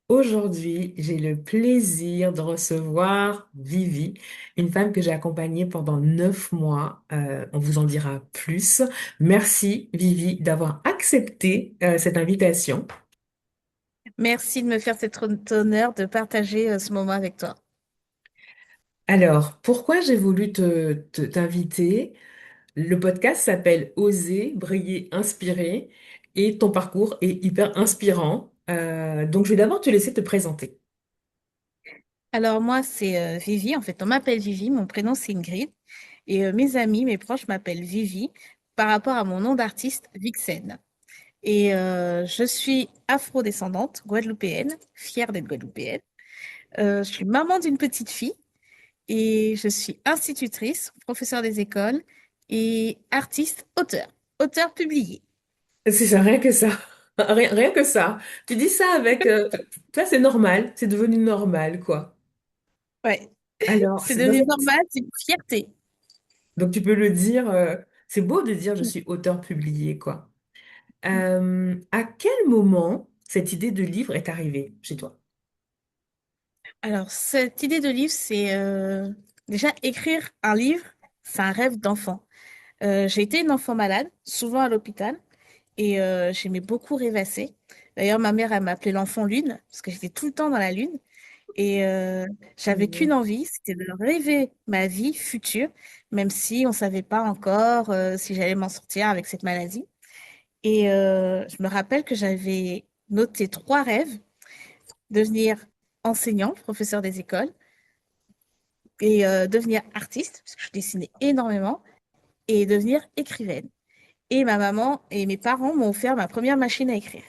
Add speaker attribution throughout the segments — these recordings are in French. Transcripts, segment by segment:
Speaker 1: Aujourd'hui, j'ai le plaisir de recevoir Vivi, une femme que j'ai accompagnée pendant 9 mois. On vous en dira plus. Merci, Vivi, d'avoir accepté cette invitation.
Speaker 2: Merci de me faire cet honneur de partager ce moment avec toi.
Speaker 1: Alors, pourquoi j'ai voulu t'inviter? Le podcast s'appelle Oser, briller, inspirer, et ton parcours est hyper inspirant. Donc, je vais d'abord te laisser te présenter.
Speaker 2: Alors moi, c'est Vivi. En fait, on m'appelle Vivi. Mon prénom, c'est Ingrid. Et mes amis, mes proches m'appellent Vivi par rapport à mon nom d'artiste, Vixen. Et je suis afro-descendante, guadeloupéenne, fière d'être guadeloupéenne. Je suis maman d'une petite fille et je suis institutrice, professeure des écoles et artiste, auteur. Auteur publié.
Speaker 1: C'est ça, rien que ça. Rien que ça. Tu dis ça avec... toi, c'est normal. C'est devenu normal, quoi.
Speaker 2: Ouais,
Speaker 1: Alors,
Speaker 2: c'est devenu normal, c'est une fierté.
Speaker 1: donc tu peux le dire. C'est beau de dire je suis auteur publié, quoi. À quel moment cette idée de livre est arrivée chez toi?
Speaker 2: Alors, cette idée de livre, c'est déjà écrire un livre, c'est un rêve d'enfant. J'ai été une enfant malade, souvent à l'hôpital, et j'aimais beaucoup rêvasser. D'ailleurs, ma mère, elle m'appelait l'enfant lune, parce que j'étais tout le temps dans la lune. Et j'avais qu'une
Speaker 1: Mhm.
Speaker 2: envie, c'était de rêver ma vie future, même si on ne savait pas encore si j'allais m'en sortir avec cette maladie. Et je me rappelle que j'avais noté trois rêves, devenir enseignant, professeur des écoles, et devenir artiste, parce que je dessinais énormément, et devenir écrivaine. Et ma maman et mes parents m'ont offert ma première machine à écrire.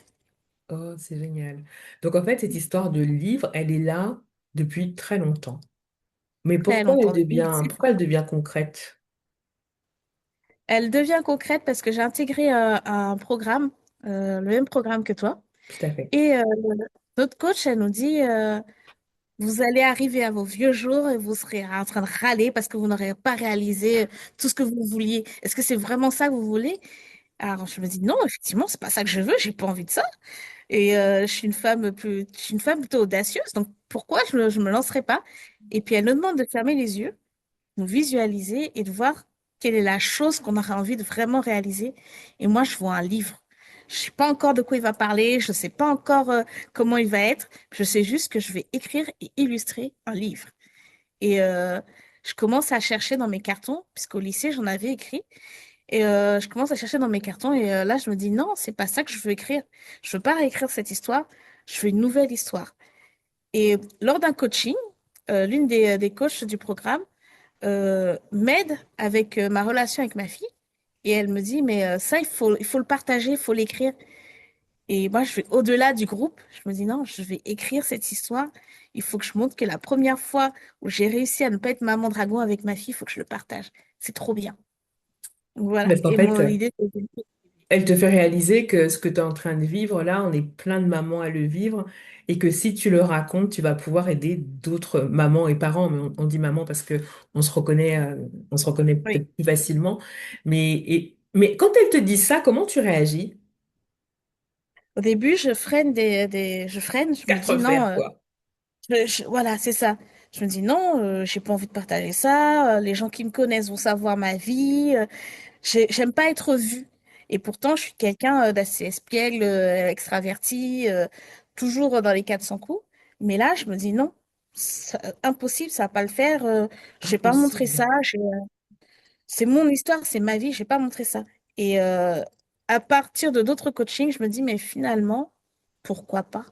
Speaker 1: Oh, c'est génial. Donc, en fait, cette histoire de livre, elle est là depuis très longtemps. Mais
Speaker 2: Très longtemps, depuis
Speaker 1: pourquoi elle devient concrète?
Speaker 2: Elle devient concrète parce que j'ai intégré un programme, le même programme que toi.
Speaker 1: Tout à fait.
Speaker 2: Et notre coach, elle nous dit, vous allez arriver à vos vieux jours et vous serez en train de râler parce que vous n'aurez pas réalisé tout ce que vous vouliez. Est-ce que c'est vraiment ça que vous voulez? Alors je me dis non, effectivement, c'est pas ça que je veux. J'ai pas envie de ça. Et je suis une femme plutôt audacieuse. Donc pourquoi je me lancerai pas? Et puis elle nous demande de fermer les yeux, de visualiser et de voir quelle est la chose qu'on aurait envie de vraiment réaliser. Et moi, je vois un livre. Je sais pas encore de quoi il va parler, je sais pas encore comment il va être. Je sais juste que je vais écrire et illustrer un livre. Et je commence à chercher dans mes cartons, puisqu'au lycée, j'en avais écrit. Et je commence à chercher dans mes cartons et là, je me dis non, c'est pas ça que je veux écrire. Je veux pas réécrire cette histoire. Je veux une nouvelle histoire. Et lors d'un coaching, l'une des coachs du programme m'aide avec ma relation avec ma fille. Et elle me dit, mais ça, il faut le partager, il faut l'écrire. Et moi, je vais au-delà du groupe. Je me dis, non, je vais écrire cette histoire. Il faut que je montre que la première fois où j'ai réussi à ne pas être maman dragon avec ma fille, il faut que je le partage. C'est trop bien. Voilà.
Speaker 1: Parce qu'en
Speaker 2: Et
Speaker 1: fait,
Speaker 2: mon idée,
Speaker 1: elle te fait réaliser que ce que tu es en train de vivre là, on est plein de mamans à le vivre et que si tu le racontes, tu vas pouvoir aider d'autres mamans et parents. Mais on dit maman parce que on se reconnaît
Speaker 2: oui.
Speaker 1: peut-être plus facilement. Mais quand elle te dit ça, comment tu réagis?
Speaker 2: Au début, je freine, je me dis
Speaker 1: Quatre
Speaker 2: non,
Speaker 1: fers, quoi.
Speaker 2: voilà, c'est ça. Je me dis non, j'ai pas envie de partager ça. Les gens qui me connaissent vont savoir ma vie. J'aime pas être vue. Et pourtant, je suis quelqu'un d'assez espiègle, extraverti, toujours dans les 400 coups. Mais là, je me dis non, impossible, ça va pas le faire. Je vais pas montrer
Speaker 1: Impossible.
Speaker 2: ça. C'est mon histoire, c'est ma vie, je vais pas montrer ça. Et à partir de d'autres coachings, je me dis mais finalement, pourquoi pas?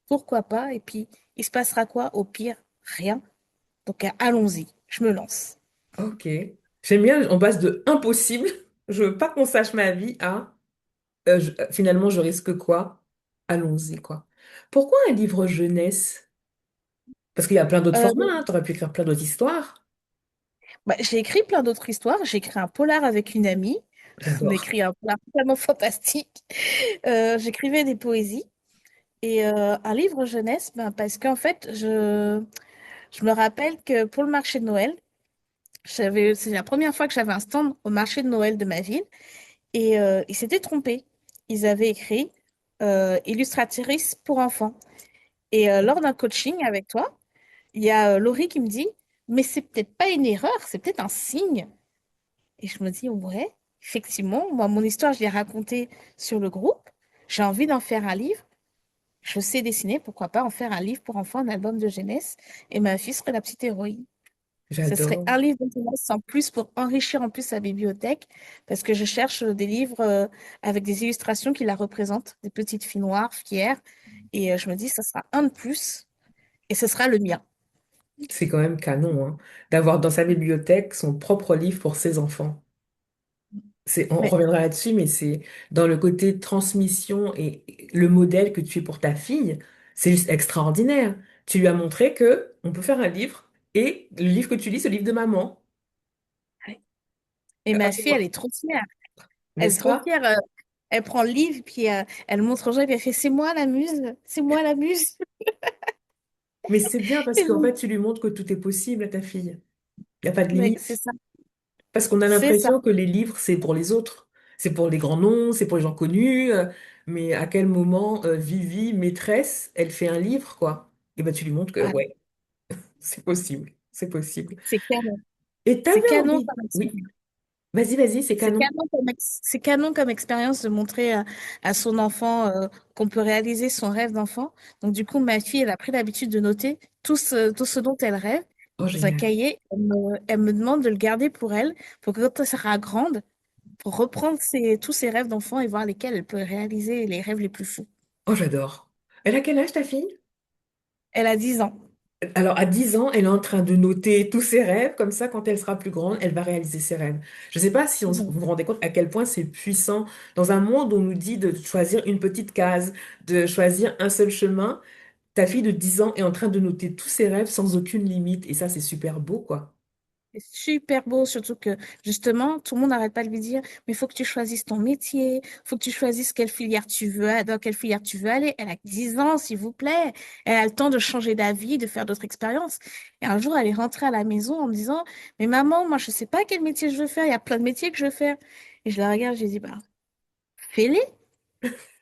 Speaker 2: Pourquoi pas? Et puis, il se passera quoi? Au pire, rien. Donc, allons-y, je me lance.
Speaker 1: Ok. J'aime bien, on passe de impossible, je veux pas qu'on sache ma vie à finalement je risque quoi? Allons-y, quoi. Pourquoi un livre jeunesse? Parce qu'il y a plein d'autres
Speaker 2: Euh,
Speaker 1: formats, hein. Tu aurais pu écrire plein d'autres histoires.
Speaker 2: Bah, j'ai écrit plein d'autres histoires. J'ai écrit un polar avec une amie. On a
Speaker 1: J'adore.
Speaker 2: écrit un polar totalement fantastique. J'écrivais des poésies. Et un livre jeunesse, ben, parce qu'en fait, je me rappelle que pour le marché de Noël, c'est la première fois que j'avais un stand au marché de Noël de ma ville. Et ils s'étaient trompés. Ils avaient écrit illustratrice pour enfants. Et lors d'un coaching avec toi, il y a Laurie qui me dit, mais c'est peut-être pas une erreur, c'est peut-être un signe. Et je me dis, ouais, effectivement, moi, mon histoire, je l'ai racontée sur le groupe. J'ai envie d'en faire un livre. Je sais dessiner, pourquoi pas en faire un livre pour enfants, un album de jeunesse. Et ma fille serait la petite héroïne. Ce serait
Speaker 1: J'adore.
Speaker 2: un livre de jeunesse en plus pour enrichir en plus sa bibliothèque, parce que je cherche des livres avec des illustrations qui la représentent, des petites filles noires, fières. Et je me dis, ça sera un de plus, et ce sera le mien.
Speaker 1: C'est quand même canon, hein, d'avoir dans sa bibliothèque son propre livre pour ses enfants. On
Speaker 2: Mais
Speaker 1: reviendra là-dessus, mais c'est dans le côté transmission et le modèle que tu es pour ta fille, c'est juste extraordinaire. Tu lui as montré que on peut faire un livre et le livre que tu lis, c'est le livre de maman.
Speaker 2: ouais. Et ma fille, elle
Speaker 1: Raconte-moi,
Speaker 2: est trop fière. Elle est
Speaker 1: n'est-ce
Speaker 2: trop
Speaker 1: pas?
Speaker 2: fière. Elle prend le livre, puis elle montre aux gens, et puis elle fait, c'est moi la muse, c'est moi la muse.
Speaker 1: Mais c'est bien parce
Speaker 2: Et
Speaker 1: qu'en
Speaker 2: donc,
Speaker 1: fait, tu lui montres que tout est possible à ta fille. Il n'y a pas de
Speaker 2: mais c'est
Speaker 1: limite.
Speaker 2: ça,
Speaker 1: Parce qu'on a
Speaker 2: c'est ça.
Speaker 1: l'impression que les livres, c'est pour les autres. C'est pour les grands noms, c'est pour les gens connus. Mais à quel moment Vivi, maîtresse, elle fait un livre, quoi? Et ben tu lui montres que,
Speaker 2: Voilà.
Speaker 1: ouais, c'est possible. C'est possible.
Speaker 2: C'est canon.
Speaker 1: Et
Speaker 2: C'est
Speaker 1: t'avais
Speaker 2: canon
Speaker 1: envie.
Speaker 2: comme
Speaker 1: Oui,
Speaker 2: expérience.
Speaker 1: vas-y, c'est
Speaker 2: C'est
Speaker 1: canon.
Speaker 2: canon c'est canon comme expérience de montrer à son enfant qu'on peut réaliser son rêve d'enfant. Donc, du coup, ma fille, elle a pris l'habitude de noter tout ce dont elle rêve
Speaker 1: Oh,
Speaker 2: dans un
Speaker 1: génial.
Speaker 2: cahier. Elle me demande de le garder pour elle, pour que quand elle sera grande, pour reprendre tous ses rêves d'enfant et voir lesquels elle peut réaliser les rêves les plus fous.
Speaker 1: Oh, j'adore. Elle a quel âge, ta fille?
Speaker 2: Elle a 10 ans.
Speaker 1: Alors, à 10 ans, elle est en train de noter tous ses rêves. Comme ça, quand elle sera plus grande, elle va réaliser ses rêves. Je ne sais pas si
Speaker 2: Mhm.
Speaker 1: vous vous rendez compte à quel point c'est puissant dans un monde où on nous dit de choisir une petite case, de choisir un seul chemin. Ta fille de 10 ans est en train de noter tous ses rêves sans aucune limite. Et ça, c'est super beau, quoi.
Speaker 2: C'est super beau, surtout que justement, tout le monde n'arrête pas de lui dire, mais il faut que tu choisisses ton métier, il faut que tu choisisses quelle filière tu veux, dans quelle filière tu veux aller. Elle a 10 ans, s'il vous plaît. Elle a le temps de changer d'avis, de faire d'autres expériences. Et un jour, elle est rentrée à la maison en me disant, mais maman, moi, je ne sais pas quel métier je veux faire, il y a plein de métiers que je veux faire. Et je la regarde, je lui dis, bah, fais-les,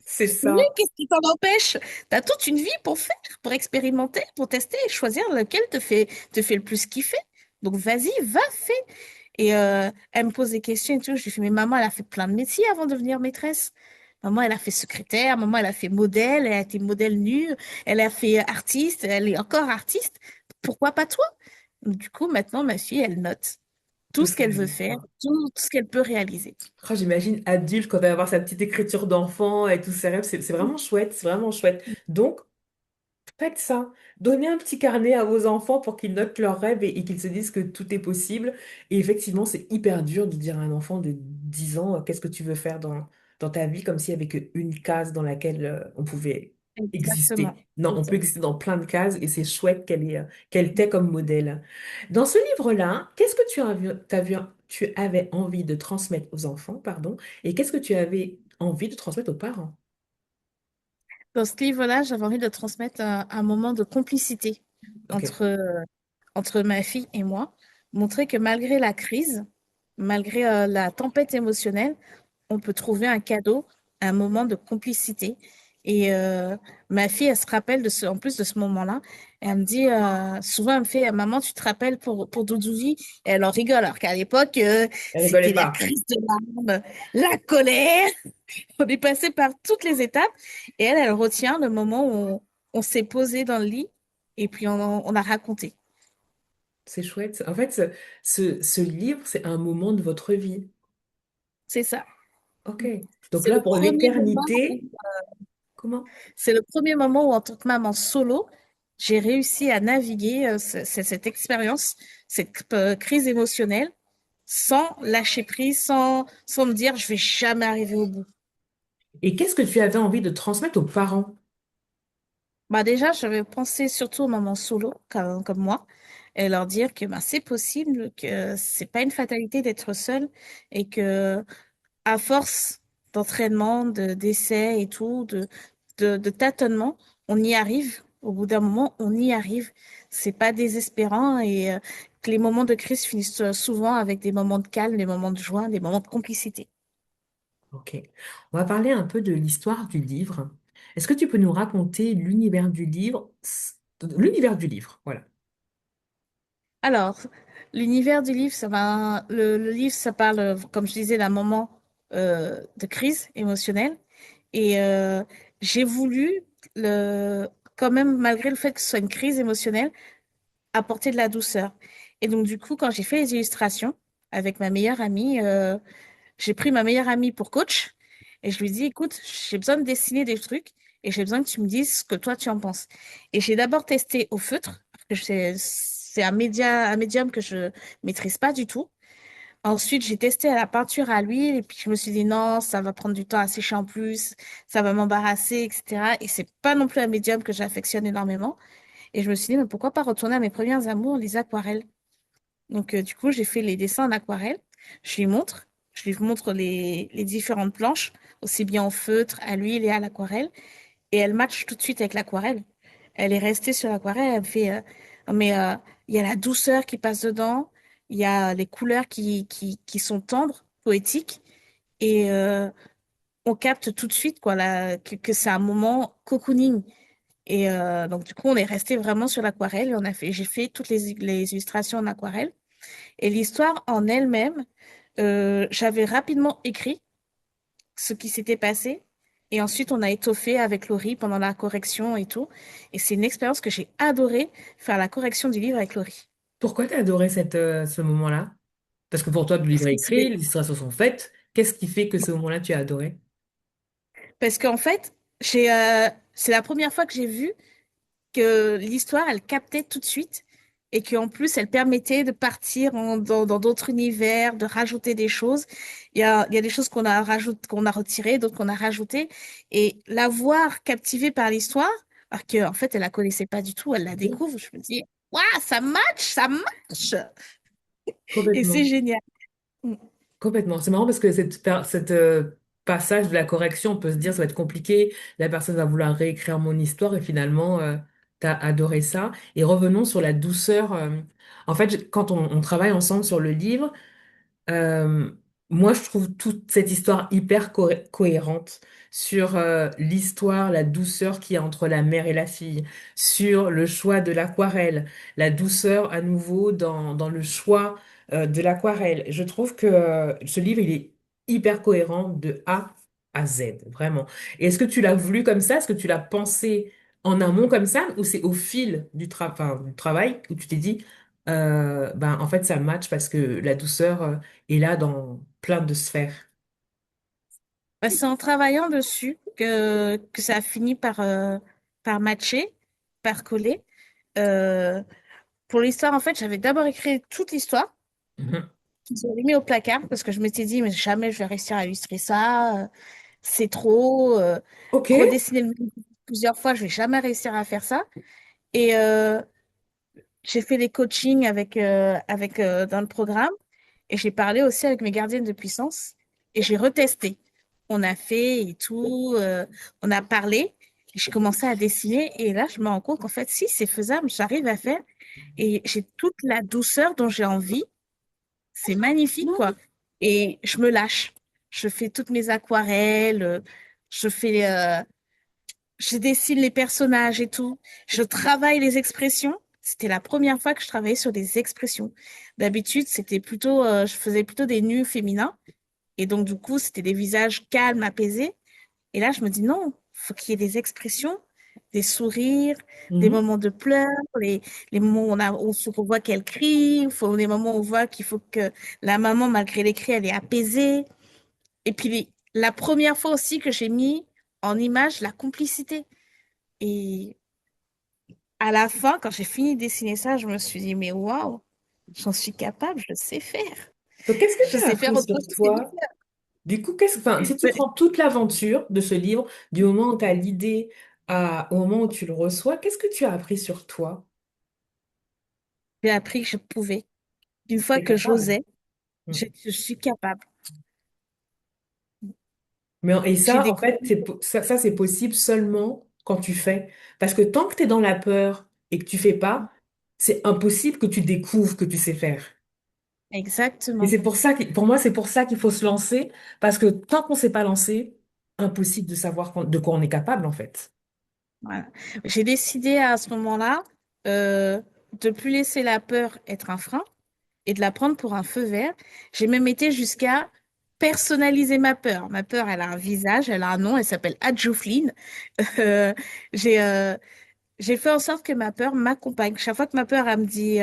Speaker 1: C'est
Speaker 2: fais-les,
Speaker 1: ça.
Speaker 2: qu'est-ce qui t'en empêche? Tu as toute une vie pour faire, pour expérimenter, pour tester et choisir lequel te fait le plus kiffer. Donc, vas-y, va, fais. Et elle me pose des questions et tout. Je lui fais, mais maman, elle a fait plein de métiers avant de devenir maîtresse. Maman, elle a fait secrétaire, maman, elle a fait modèle, elle a été modèle nu, elle a fait artiste, elle est encore artiste. Pourquoi pas toi? Du coup, maintenant, ma fille, elle note tout
Speaker 1: Tout
Speaker 2: ce
Speaker 1: ce qu'elle
Speaker 2: qu'elle veut
Speaker 1: veut.
Speaker 2: faire, tout ce qu'elle peut réaliser.
Speaker 1: Oh, j'imagine adulte quand elle va avoir sa petite écriture d'enfant et tous ses rêves. C'est vraiment chouette. C'est vraiment chouette. Donc, faites ça. Donnez un petit carnet à vos enfants pour qu'ils notent leurs rêves et qu'ils se disent que tout est possible. Et effectivement, c'est hyper dur de dire à un enfant de 10 ans, qu'est-ce que tu veux faire dans ta vie, comme s'il n'y avait qu'une case dans laquelle on pouvait
Speaker 2: Exactement.
Speaker 1: exister. Non,
Speaker 2: C'est
Speaker 1: on
Speaker 2: ça.
Speaker 1: peut exister dans plein de cases et c'est chouette qu'elle t'ait comme modèle. Dans ce livre-là, qu'est-ce que tu avais envie de transmettre aux enfants, pardon, et qu'est-ce que tu avais envie de transmettre aux parents?
Speaker 2: Dans ce livre-là, j'avais envie de transmettre un moment de complicité
Speaker 1: Ok.
Speaker 2: entre ma fille et moi, montrer que malgré la crise, malgré la tempête émotionnelle, on peut trouver un cadeau, un moment de complicité. Et ma fille, elle se rappelle en plus de ce moment-là. Elle me dit, souvent, elle me fait, maman, tu te rappelles pour Doudouvi? Et elle en rigole, alors qu'à l'époque,
Speaker 1: Elle rigolait
Speaker 2: c'était la
Speaker 1: pas.
Speaker 2: crise de larmes, la colère. On est passé par toutes les étapes. Et elle retient le moment où on s'est posé dans le lit et puis on a raconté.
Speaker 1: C'est chouette. En fait, ce livre, c'est un moment de votre vie.
Speaker 2: C'est ça.
Speaker 1: Ok. Donc
Speaker 2: C'est
Speaker 1: là,
Speaker 2: le
Speaker 1: pour
Speaker 2: premier moment où
Speaker 1: l'éternité, comment?
Speaker 2: C'est le premier moment où, en tant que maman solo, j'ai réussi à naviguer cette expérience, cette crise émotionnelle, sans lâcher prise, sans me dire je vais jamais arriver au bout.
Speaker 1: Et qu'est-ce que tu avais envie de transmettre aux parents?
Speaker 2: Bah déjà, j'avais pensé surtout aux mamans solo, comme moi, et leur dire que bah, c'est possible, que c'est pas une fatalité d'être seule, et que à force d'entraînement, d'essais et tout, de tâtonnement, on y arrive. Au bout d'un moment, on y arrive. C'est pas désespérant et que les moments de crise finissent souvent avec des moments de calme, des moments de joie, des moments de complicité.
Speaker 1: Ok. On va parler un peu de l'histoire du livre. Est-ce que tu peux nous raconter l'univers du livre? L'univers du livre, voilà.
Speaker 2: Alors, l'univers du livre, le livre, ça parle, comme je disais, d'un moment de crise émotionnelle. Et j'ai voulu, le, quand même, malgré le fait que ce soit une crise émotionnelle, apporter de la douceur. Et donc, du coup, quand j'ai fait les illustrations avec ma meilleure amie, j'ai pris ma meilleure amie pour coach et je lui dis, écoute, j'ai besoin de dessiner des trucs et j'ai besoin que tu me dises ce que toi tu en penses. Et j'ai d'abord testé au feutre, parce que c'est un médium que je maîtrise pas du tout. Ensuite, j'ai testé à la peinture à l'huile et puis je me suis dit non, ça va prendre du temps à sécher en plus, ça va m'embarrasser, etc. Et c'est pas non plus un médium que j'affectionne énormément. Et je me suis dit, mais pourquoi pas retourner à mes premières amours, les aquarelles? Donc, du coup, j'ai fait les dessins en aquarelle. Je lui montre. Je lui montre les différentes planches, aussi bien en feutre, à l'huile et à l'aquarelle. Et elle match tout de suite avec l'aquarelle. Elle est restée sur l'aquarelle. Elle me fait, mais il y a la douceur qui passe dedans. Il y a les couleurs qui sont tendres, poétiques. Et on capte tout de suite quoi, que c'est un moment cocooning. Et donc, du coup, on est resté vraiment sur l'aquarelle. Et j'ai fait toutes les illustrations en aquarelle. Et l'histoire en elle-même, j'avais rapidement écrit ce qui s'était passé. Et ensuite, on a étoffé avec Laurie pendant la correction et tout. Et c'est une expérience que j'ai adoré, faire la correction du livre avec Laurie.
Speaker 1: Pourquoi tu as adoré ce moment-là? Parce que pour toi, le livre
Speaker 2: Parce
Speaker 1: est
Speaker 2: que
Speaker 1: écrit, les illustrations sont faites. Qu'est-ce qui fait que ce moment-là, tu as adoré?
Speaker 2: parce qu'en fait, c'est la première fois que j'ai vu que l'histoire, elle captait tout de suite et qu'en plus, elle permettait de partir dans d'autres univers, de rajouter des choses. Il y a des choses qu'on a retirées, d'autres qu'on a rajoutées. Et la voir captivée par l'histoire, alors qu'en fait, elle la connaissait pas du tout, elle la découvre, je me dis, waouh, ça match, ça marche! Et c'est
Speaker 1: Complètement.
Speaker 2: génial. Mm.
Speaker 1: Complètement. C'est marrant parce que cette passage de la correction, on peut se dire ça va être compliqué, la personne va vouloir réécrire mon histoire et finalement, t'as adoré ça. Et revenons sur la douceur. En fait, quand on travaille ensemble sur le livre, Euh, moi, je trouve toute cette histoire hyper cohérente sur l'histoire, la douceur qu'il y a entre la mère et la fille, sur le choix de l'aquarelle, la douceur à nouveau dans le choix de l'aquarelle. Je trouve que ce livre, il est hyper cohérent de A à Z, vraiment. Et est-ce que tu l'as voulu comme ça? Est-ce que tu l'as pensé en amont comme ça? Ou c'est au fil enfin, du travail où tu t'es dit, ben, en fait, ça match parce que la douceur et là dans plein de sphères.
Speaker 2: Bah, c'est en travaillant dessus que ça a fini par matcher, par coller. Euh, pour l'histoire, en fait, j'avais d'abord écrit toute l'histoire.
Speaker 1: Mhm.
Speaker 2: Je l'ai mis au placard parce que je m'étais dit, mais jamais je vais réussir à illustrer ça. C'est trop.
Speaker 1: Ok.
Speaker 2: Redessiner le même plusieurs fois, je vais jamais réussir à faire ça. Et j'ai fait les coachings dans le programme et j'ai parlé aussi avec mes gardiennes de puissance et j'ai retesté. On a fait et tout, on a parlé. J'ai commencé à dessiner et là, je me rends compte qu'en fait, si, c'est faisable, j'arrive à faire et j'ai toute la douceur dont j'ai envie. C'est magnifique, quoi. Et je me lâche. Je fais toutes mes aquarelles, je fais, je dessine les personnages et tout. Je travaille les expressions. C'était la première fois que je travaillais sur des expressions. D'habitude, je faisais plutôt des nus féminins. Et donc, du coup, c'était des visages calmes, apaisés. Et là, je me dis non, faut qu'il y ait des expressions, des sourires, des
Speaker 1: Mhm.
Speaker 2: moments de pleurs, les moments où on voit qu'elle crie, il faut des moments où on voit qu'il faut que la maman, malgré les cris, elle est apaisée. Et puis, la première fois aussi que j'ai mis en image la complicité. Et à la fin, quand j'ai fini de dessiner ça, je me suis dit, mais waouh, j'en suis capable, je sais faire.
Speaker 1: Donc, qu'est-ce que
Speaker 2: Je
Speaker 1: tu as
Speaker 2: sais faire
Speaker 1: appris
Speaker 2: autre
Speaker 1: sur
Speaker 2: chose que
Speaker 1: toi? Du coup, enfin, si tu
Speaker 2: ben,
Speaker 1: prends toute l'aventure de ce livre, du moment où tu as l'idée au moment où tu le reçois, qu'est-ce que tu as appris sur toi?
Speaker 2: j'ai appris que je pouvais. Une fois
Speaker 1: T'es
Speaker 2: que
Speaker 1: capable.
Speaker 2: j'osais,
Speaker 1: Mhm.
Speaker 2: je suis capable.
Speaker 1: Mais et
Speaker 2: J'ai
Speaker 1: ça, en
Speaker 2: découvert
Speaker 1: fait, ça, c'est possible seulement quand tu fais. Parce que tant que tu es dans la peur et que tu fais pas, c'est impossible que tu découvres que tu sais faire. Et
Speaker 2: exactement.
Speaker 1: c'est pour ça pour moi, c'est pour ça qu'il faut se lancer, parce que tant qu'on ne s'est pas lancé, impossible de savoir de quoi on est capable, en fait.
Speaker 2: Voilà. J'ai décidé à ce moment-là de plus laisser la peur être un frein et de la prendre pour un feu vert. J'ai même été jusqu'à personnaliser ma peur. Ma peur, elle a un visage, elle a un nom, elle s'appelle Adjoufline. Euh, j'ai j'ai fait en sorte que ma peur m'accompagne. Chaque fois que ma peur, elle me dit,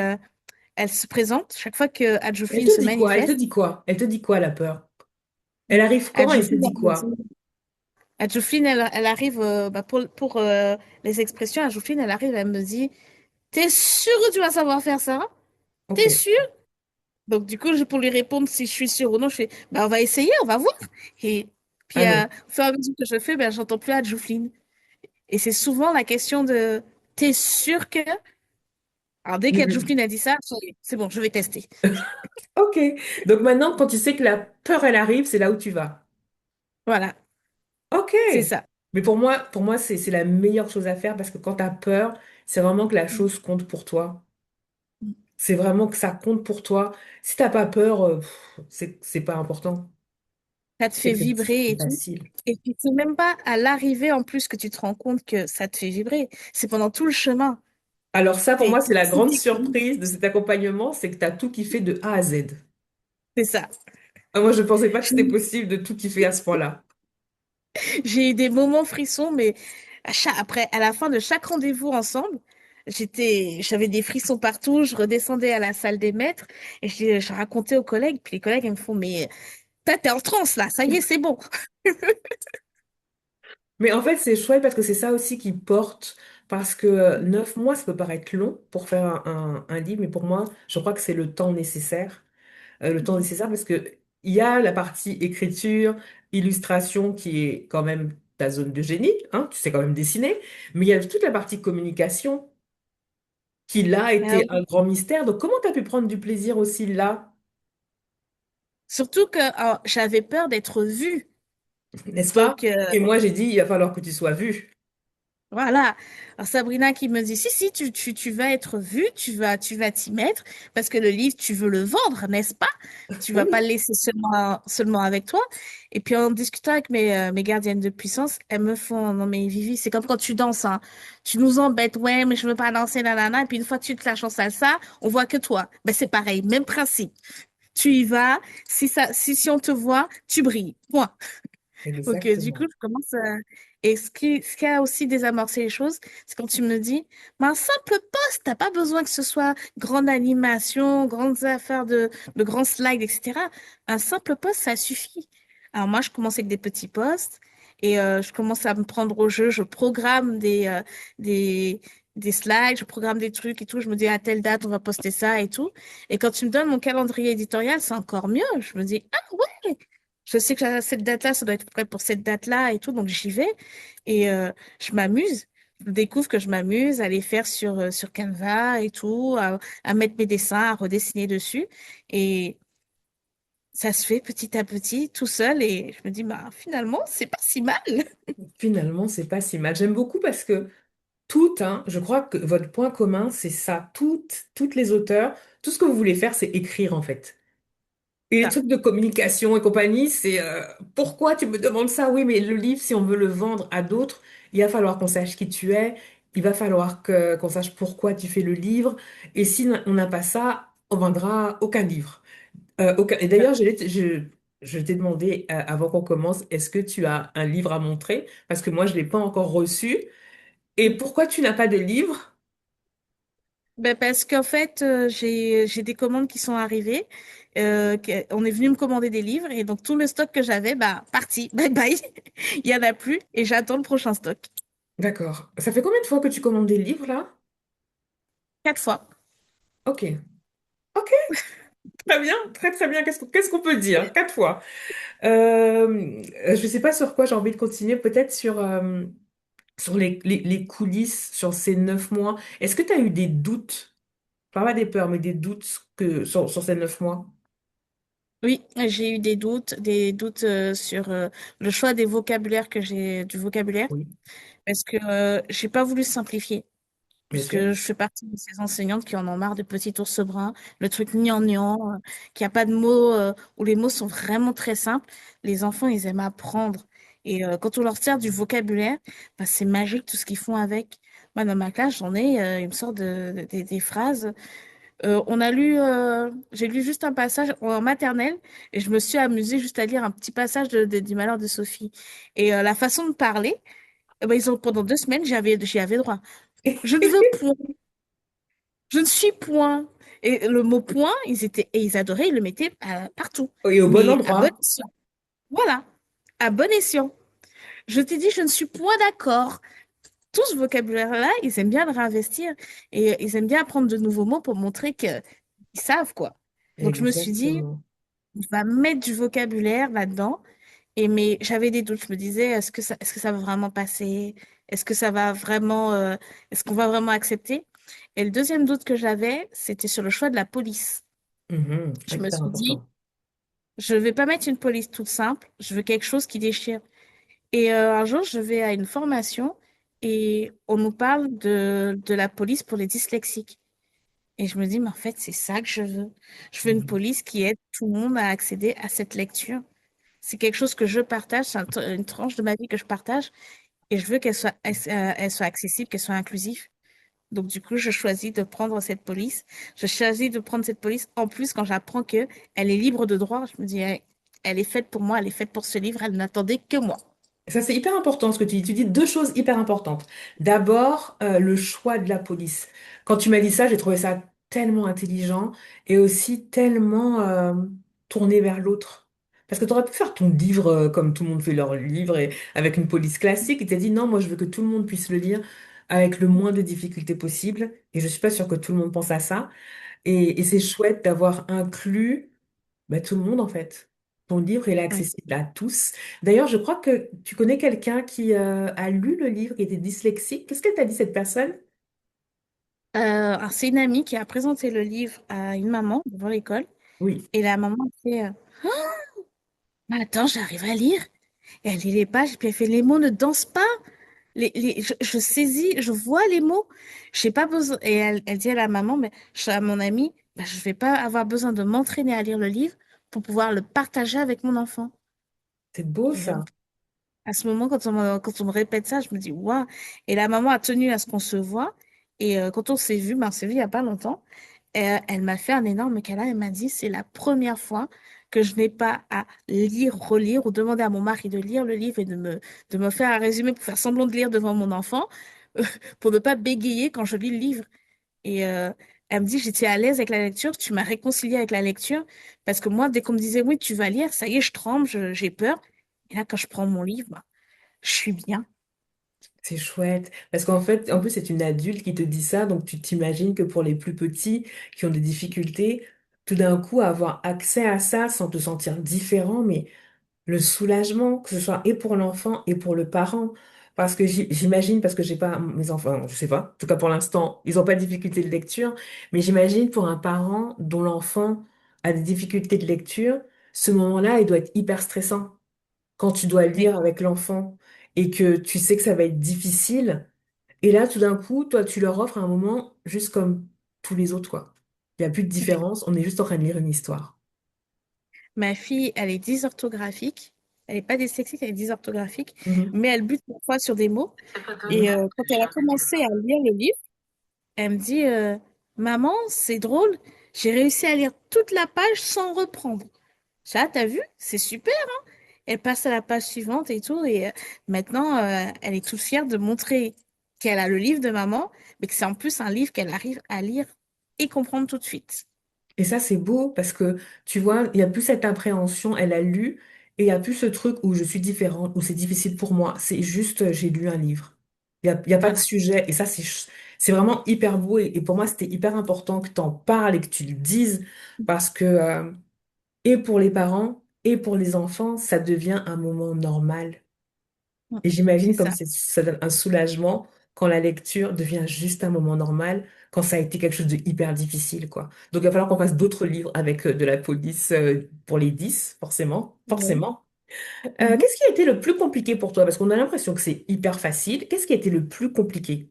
Speaker 2: elle se présente, chaque fois que
Speaker 1: Elle
Speaker 2: Adjoufline
Speaker 1: te
Speaker 2: se
Speaker 1: dit quoi? Elle te
Speaker 2: manifeste,
Speaker 1: dit quoi? Elle te dit quoi, la peur? Elle arrive quand? Elle te
Speaker 2: Adjoufline,
Speaker 1: dit
Speaker 2: elle me
Speaker 1: quoi?
Speaker 2: dit, Adjoufline, elle arrive bah, pour les expressions. Adjoufline, elle arrive, elle me dit, t'es sûr que tu vas savoir faire ça?
Speaker 1: Ok.
Speaker 2: T'es sûr? Donc, du coup, pour lui répondre si je suis sûre ou non, je fais, bah, on va essayer, on va voir. Et puis,
Speaker 1: Ah non.
Speaker 2: au fur et à mesure que je fais, ben, j'entends plus Adjoufline. Et c'est souvent la question de, t'es sûr que... Alors, dès
Speaker 1: Mhm.
Speaker 2: qu'Adjoufline a dit ça, ça y est, c'est bon, je vais tester.
Speaker 1: Ok. Donc maintenant, quand tu sais que la peur, elle arrive, c'est là où tu vas.
Speaker 2: Voilà,
Speaker 1: Ok.
Speaker 2: c'est ça.
Speaker 1: Mais pour moi, c'est la meilleure chose à faire parce que quand tu as peur, c'est vraiment que la chose compte pour toi. C'est vraiment que ça compte pour toi. Si t'as pas peur, c'est pas important.
Speaker 2: Ça te fait vibrer
Speaker 1: C'est
Speaker 2: et tout.
Speaker 1: facile.
Speaker 2: Et puis, c'est même pas à l'arrivée en plus que tu te rends compte que ça te fait vibrer. C'est pendant tout le chemin.
Speaker 1: Alors ça, pour moi,
Speaker 2: T'es
Speaker 1: c'est la grande
Speaker 2: psychiquement.
Speaker 1: surprise de cet accompagnement, c'est que tu as tout kiffé de A à Z.
Speaker 2: C'est ça.
Speaker 1: Ah, moi, je pensais pas que c'était possible de tout kiffer à ce point-là.
Speaker 2: J'ai eu des moments frissons, mais après, à la fin de chaque rendez-vous ensemble, j'avais des frissons partout. Je redescendais à la salle des maîtres et je racontais aux collègues. Puis les collègues, ils me font, mais t'es en transe là, ça y est, c'est bon.
Speaker 1: Mais en fait, c'est chouette parce que c'est ça aussi qui porte. Parce que 9 mois, ça peut paraître long pour faire un livre, mais pour moi, je crois que c'est le temps nécessaire. Le temps nécessaire parce que il y a la partie écriture, illustration qui est quand même ta zone de génie, hein, tu sais quand même dessiner, mais il y a toute la partie communication qui là a
Speaker 2: Ah
Speaker 1: été un
Speaker 2: oui.
Speaker 1: grand mystère. Donc comment tu as pu prendre du plaisir aussi là,
Speaker 2: Surtout que j'avais peur d'être vue.
Speaker 1: n'est-ce pas?
Speaker 2: Donc,
Speaker 1: Et moi j'ai dit, il va falloir que tu sois vu.
Speaker 2: voilà. Alors Sabrina qui me dit, si, tu vas être vue, tu vas t'y mettre, parce que le livre, tu veux le vendre, n'est-ce pas? Tu vas pas
Speaker 1: Oui,
Speaker 2: le laisser seulement avec toi. Et puis en discutant avec mes gardiennes de puissance, elles me font, non mais Vivi, c'est comme quand tu danses, hein. Tu nous embêtes, ouais, mais je veux pas danser, nanana. Et puis une fois que tu te lâches en salsa, on voit que toi. Ben c'est pareil, même principe. Tu y vas, si on te voit, tu brilles. Point. Donc, du coup,
Speaker 1: exactement.
Speaker 2: je commence à... Et ce qui a aussi désamorcé les choses, c'est quand tu me dis, mais un simple post, t'as pas besoin que ce soit grande animation, grandes affaires de grands slides, etc. Un simple post, ça suffit. Alors moi, je commence avec des petits posts et je commence à me prendre au jeu. Je programme des, des slides, je programme des trucs et tout. Je me dis, à telle date, on va poster ça et tout. Et quand tu me donnes mon calendrier éditorial, c'est encore mieux. Je me dis, ah ouais! Je sais que cette date-là, ça doit être prêt pour cette date-là et tout, donc j'y vais et je m'amuse. Je découvre que je m'amuse à les faire sur Canva et tout, à mettre mes dessins, à redessiner dessus. Et ça se fait petit à petit, tout seul. Et je me dis, bah, finalement, c'est pas si mal.
Speaker 1: Finalement, c'est pas si mal. J'aime beaucoup parce que tout, hein, je crois que votre point commun, c'est ça. Toutes les auteurs, tout ce que vous voulez faire, c'est écrire en fait. Et les
Speaker 2: Ça.
Speaker 1: trucs de communication et compagnie, c'est pourquoi tu me demandes ça? Oui, mais le livre, si on veut le vendre à d'autres, il va falloir qu'on sache qui tu es, il va falloir qu'on sache pourquoi tu fais le livre. Et si on n'a pas ça, on vendra aucun livre. Et d'ailleurs, je t'ai demandé avant qu'on commence, est-ce que tu as un livre à montrer? Parce que moi, je ne l'ai pas encore reçu. Et pourquoi tu n'as pas de livre?
Speaker 2: Ben parce qu'en fait, j'ai des commandes qui sont arrivées. On est venu me commander des livres et donc tout le stock que j'avais, bah, parti, bye bye. Il y en a plus et j'attends le prochain stock.
Speaker 1: D'accord. Ça fait combien de fois que tu commandes des livres là?
Speaker 2: 4 fois.
Speaker 1: Ok. Ok, très bien, très très bien. Qu'est-ce qu'on peut dire? 4 fois. Je ne sais pas sur quoi j'ai envie de continuer, peut-être sur les coulisses, sur ces 9 mois. Est-ce que tu as eu des doutes? Pas des peurs, mais des doutes sur ces 9 mois?
Speaker 2: Oui, j'ai eu des doutes sur le choix des vocabulaires du vocabulaire,
Speaker 1: Oui,
Speaker 2: parce que j'ai pas voulu simplifier,
Speaker 1: bien
Speaker 2: parce
Speaker 1: sûr.
Speaker 2: que je fais partie de ces enseignantes qui en ont marre de petits ours bruns, le truc gnangnan, qu'il n'y a pas de mots où les mots sont vraiment très simples. Les enfants, ils aiment apprendre. Et quand on leur sert du vocabulaire, bah, c'est magique tout ce qu'ils font avec. Moi, dans ma classe, j'en ai, ils me sortent des phrases. J'ai lu juste un passage en maternelle et je me suis amusée juste à lire un petit passage du Malheur de Sophie. Et la façon de parler, pendant 2 semaines, j'y avais droit. Je ne veux point, je ne suis point. Et le mot point, ils adoraient, ils le mettaient partout.
Speaker 1: Et au bon
Speaker 2: Mais à bon
Speaker 1: endroit.
Speaker 2: escient. Voilà, à bon escient. Je t'ai dit, je ne suis point d'accord. Tout ce vocabulaire-là, ils aiment bien le réinvestir et ils aiment bien apprendre de nouveaux mots pour montrer qu'ils savent, quoi. Donc, je me suis dit,
Speaker 1: Exactement.
Speaker 2: on va mettre du vocabulaire là-dedans. Mais j'avais des doutes. Je me disais, est-ce que ça va vraiment passer? Est-ce que ça va vraiment, est-ce qu'on va vraiment accepter? Et le deuxième doute que j'avais, c'était sur le choix de la police.
Speaker 1: Mhm.
Speaker 2: Je me
Speaker 1: Hyper
Speaker 2: suis dit,
Speaker 1: important.
Speaker 2: je ne vais pas mettre une police toute simple. Je veux quelque chose qui déchire. Et un jour, je vais à une formation et on nous parle de la police pour les dyslexiques. Et je me dis, mais en fait, c'est ça que je veux. Je veux une
Speaker 1: Mhm.
Speaker 2: police qui aide tout le monde à accéder à cette lecture. C'est quelque chose que je partage, c'est une tranche de ma vie que je partage et je veux elle soit accessible, qu'elle soit inclusive. Donc, du coup, je choisis de prendre cette police. Je choisis de prendre cette police. En plus, quand j'apprends que elle est libre de droit, je me dis, elle est faite pour moi, elle est faite pour ce livre, elle n'attendait que moi.
Speaker 1: Ça, c'est hyper important ce que tu dis. Tu dis deux choses hyper importantes. D'abord, le choix de la police. Quand tu m'as dit ça, j'ai trouvé ça tellement intelligent et aussi tellement tourné vers l'autre. Parce que tu aurais pu faire ton livre comme tout le monde fait leur livre et avec une police classique. Et tu as dit non, moi je veux que tout le monde puisse le lire avec le moins de difficultés possible. Et je suis pas sûre que tout le monde pense à ça. Et c'est chouette d'avoir inclus bah, tout le monde en fait. Ton livre, il est
Speaker 2: Ouais.
Speaker 1: accessible à tous. D'ailleurs, je crois que tu connais quelqu'un qui a lu le livre, qui était dyslexique. Qu'est-ce qu'elle t'a dit, cette personne?
Speaker 2: Alors, c'est une amie qui a présenté le livre à une maman devant l'école.
Speaker 1: Oui,
Speaker 2: Et la maman a fait mais attends, j'arrive à lire. Et elle lit les pages, et puis elle fait les mots ne dansent pas. Je saisis, je vois les mots. J'ai pas besoin. Et elle dit à la maman, mais à mon amie, bah, je vais pas avoir besoin de m'entraîner à lire le livre pour pouvoir le partager avec mon enfant.
Speaker 1: c'est beau
Speaker 2: Et
Speaker 1: ça.
Speaker 2: à ce moment, quand on me répète ça, je me dis, waouh. Et la maman a tenu à ce qu'on se voit. Et quand on s'est vu il y a pas longtemps. Elle m'a fait un énorme câlin. Elle m'a dit, c'est la première fois que je n'ai pas à lire, relire ou demander à mon mari de lire le livre et de me faire un résumé pour faire semblant de lire devant mon enfant, pour ne pas bégayer quand je lis le livre. Et elle me dit, j'étais à l'aise avec la lecture, tu m'as réconciliée avec la lecture, parce que moi, dès qu'on me disait, oui, tu vas lire, ça y est, je tremble, j'ai peur. Et là, quand je prends mon livre, bah, je suis bien.
Speaker 1: C'est chouette. Parce qu'en fait, en plus, c'est une adulte qui te dit ça, donc tu t'imagines que pour les plus petits qui ont des difficultés, tout d'un coup, avoir accès à ça sans te sentir différent, mais le soulagement, que ce soit et pour l'enfant et pour le parent. Parce que j'imagine, parce que j'ai pas mes enfants, je sais pas, en tout cas pour l'instant, ils n'ont pas de difficulté de lecture, mais j'imagine pour un parent dont l'enfant a des difficultés de lecture, ce moment-là, il doit être hyper stressant quand tu dois
Speaker 2: Mais,
Speaker 1: lire avec l'enfant et que tu sais que ça va être difficile. Et là, tout d'un coup, toi, tu leur offres un moment juste comme tous les autres, quoi. Il n'y a plus de
Speaker 2: mais
Speaker 1: différence, on est juste en train de lire une histoire.
Speaker 2: ma fille, elle est dysorthographique. Elle n'est pas dyslexique, elle est dysorthographique,
Speaker 1: Mhm.
Speaker 2: mais elle bute parfois sur des mots. Et
Speaker 1: Mhm.
Speaker 2: quand elle a commencé à lire le livre, elle me dit maman, c'est drôle, j'ai réussi à lire toute la page sans reprendre. Ça, t'as vu? C'est super, hein? Elle passe à la page suivante et tout. Et maintenant, elle est toute fière de montrer qu'elle a le livre de maman, mais que c'est en plus un livre qu'elle arrive à lire et comprendre tout de suite.
Speaker 1: Et ça, c'est beau parce que, tu vois, il n'y a plus cette appréhension, elle a lu, et il n'y a plus ce truc où je suis différente, où c'est difficile pour moi. C'est juste, j'ai lu un livre. Il y a pas de
Speaker 2: Voilà.
Speaker 1: sujet. Et ça, c'est vraiment hyper beau. Et pour moi, c'était hyper important que tu en parles et que tu le dises parce que, et pour les parents, et pour les enfants, ça devient un moment normal.
Speaker 2: Mm.
Speaker 1: Et j'imagine
Speaker 2: C'est
Speaker 1: comme
Speaker 2: ça.
Speaker 1: ça donne un soulagement quand la lecture devient juste un moment normal, quand ça a été quelque chose de hyper difficile, quoi. Donc il va falloir qu'on fasse d'autres livres avec de la police pour les 10 forcément,
Speaker 2: Oui.
Speaker 1: forcément.
Speaker 2: Mhm.
Speaker 1: Qu'est-ce qui a été le plus compliqué pour toi? Parce qu'on a l'impression que c'est hyper facile. Qu'est-ce qui a été le plus compliqué?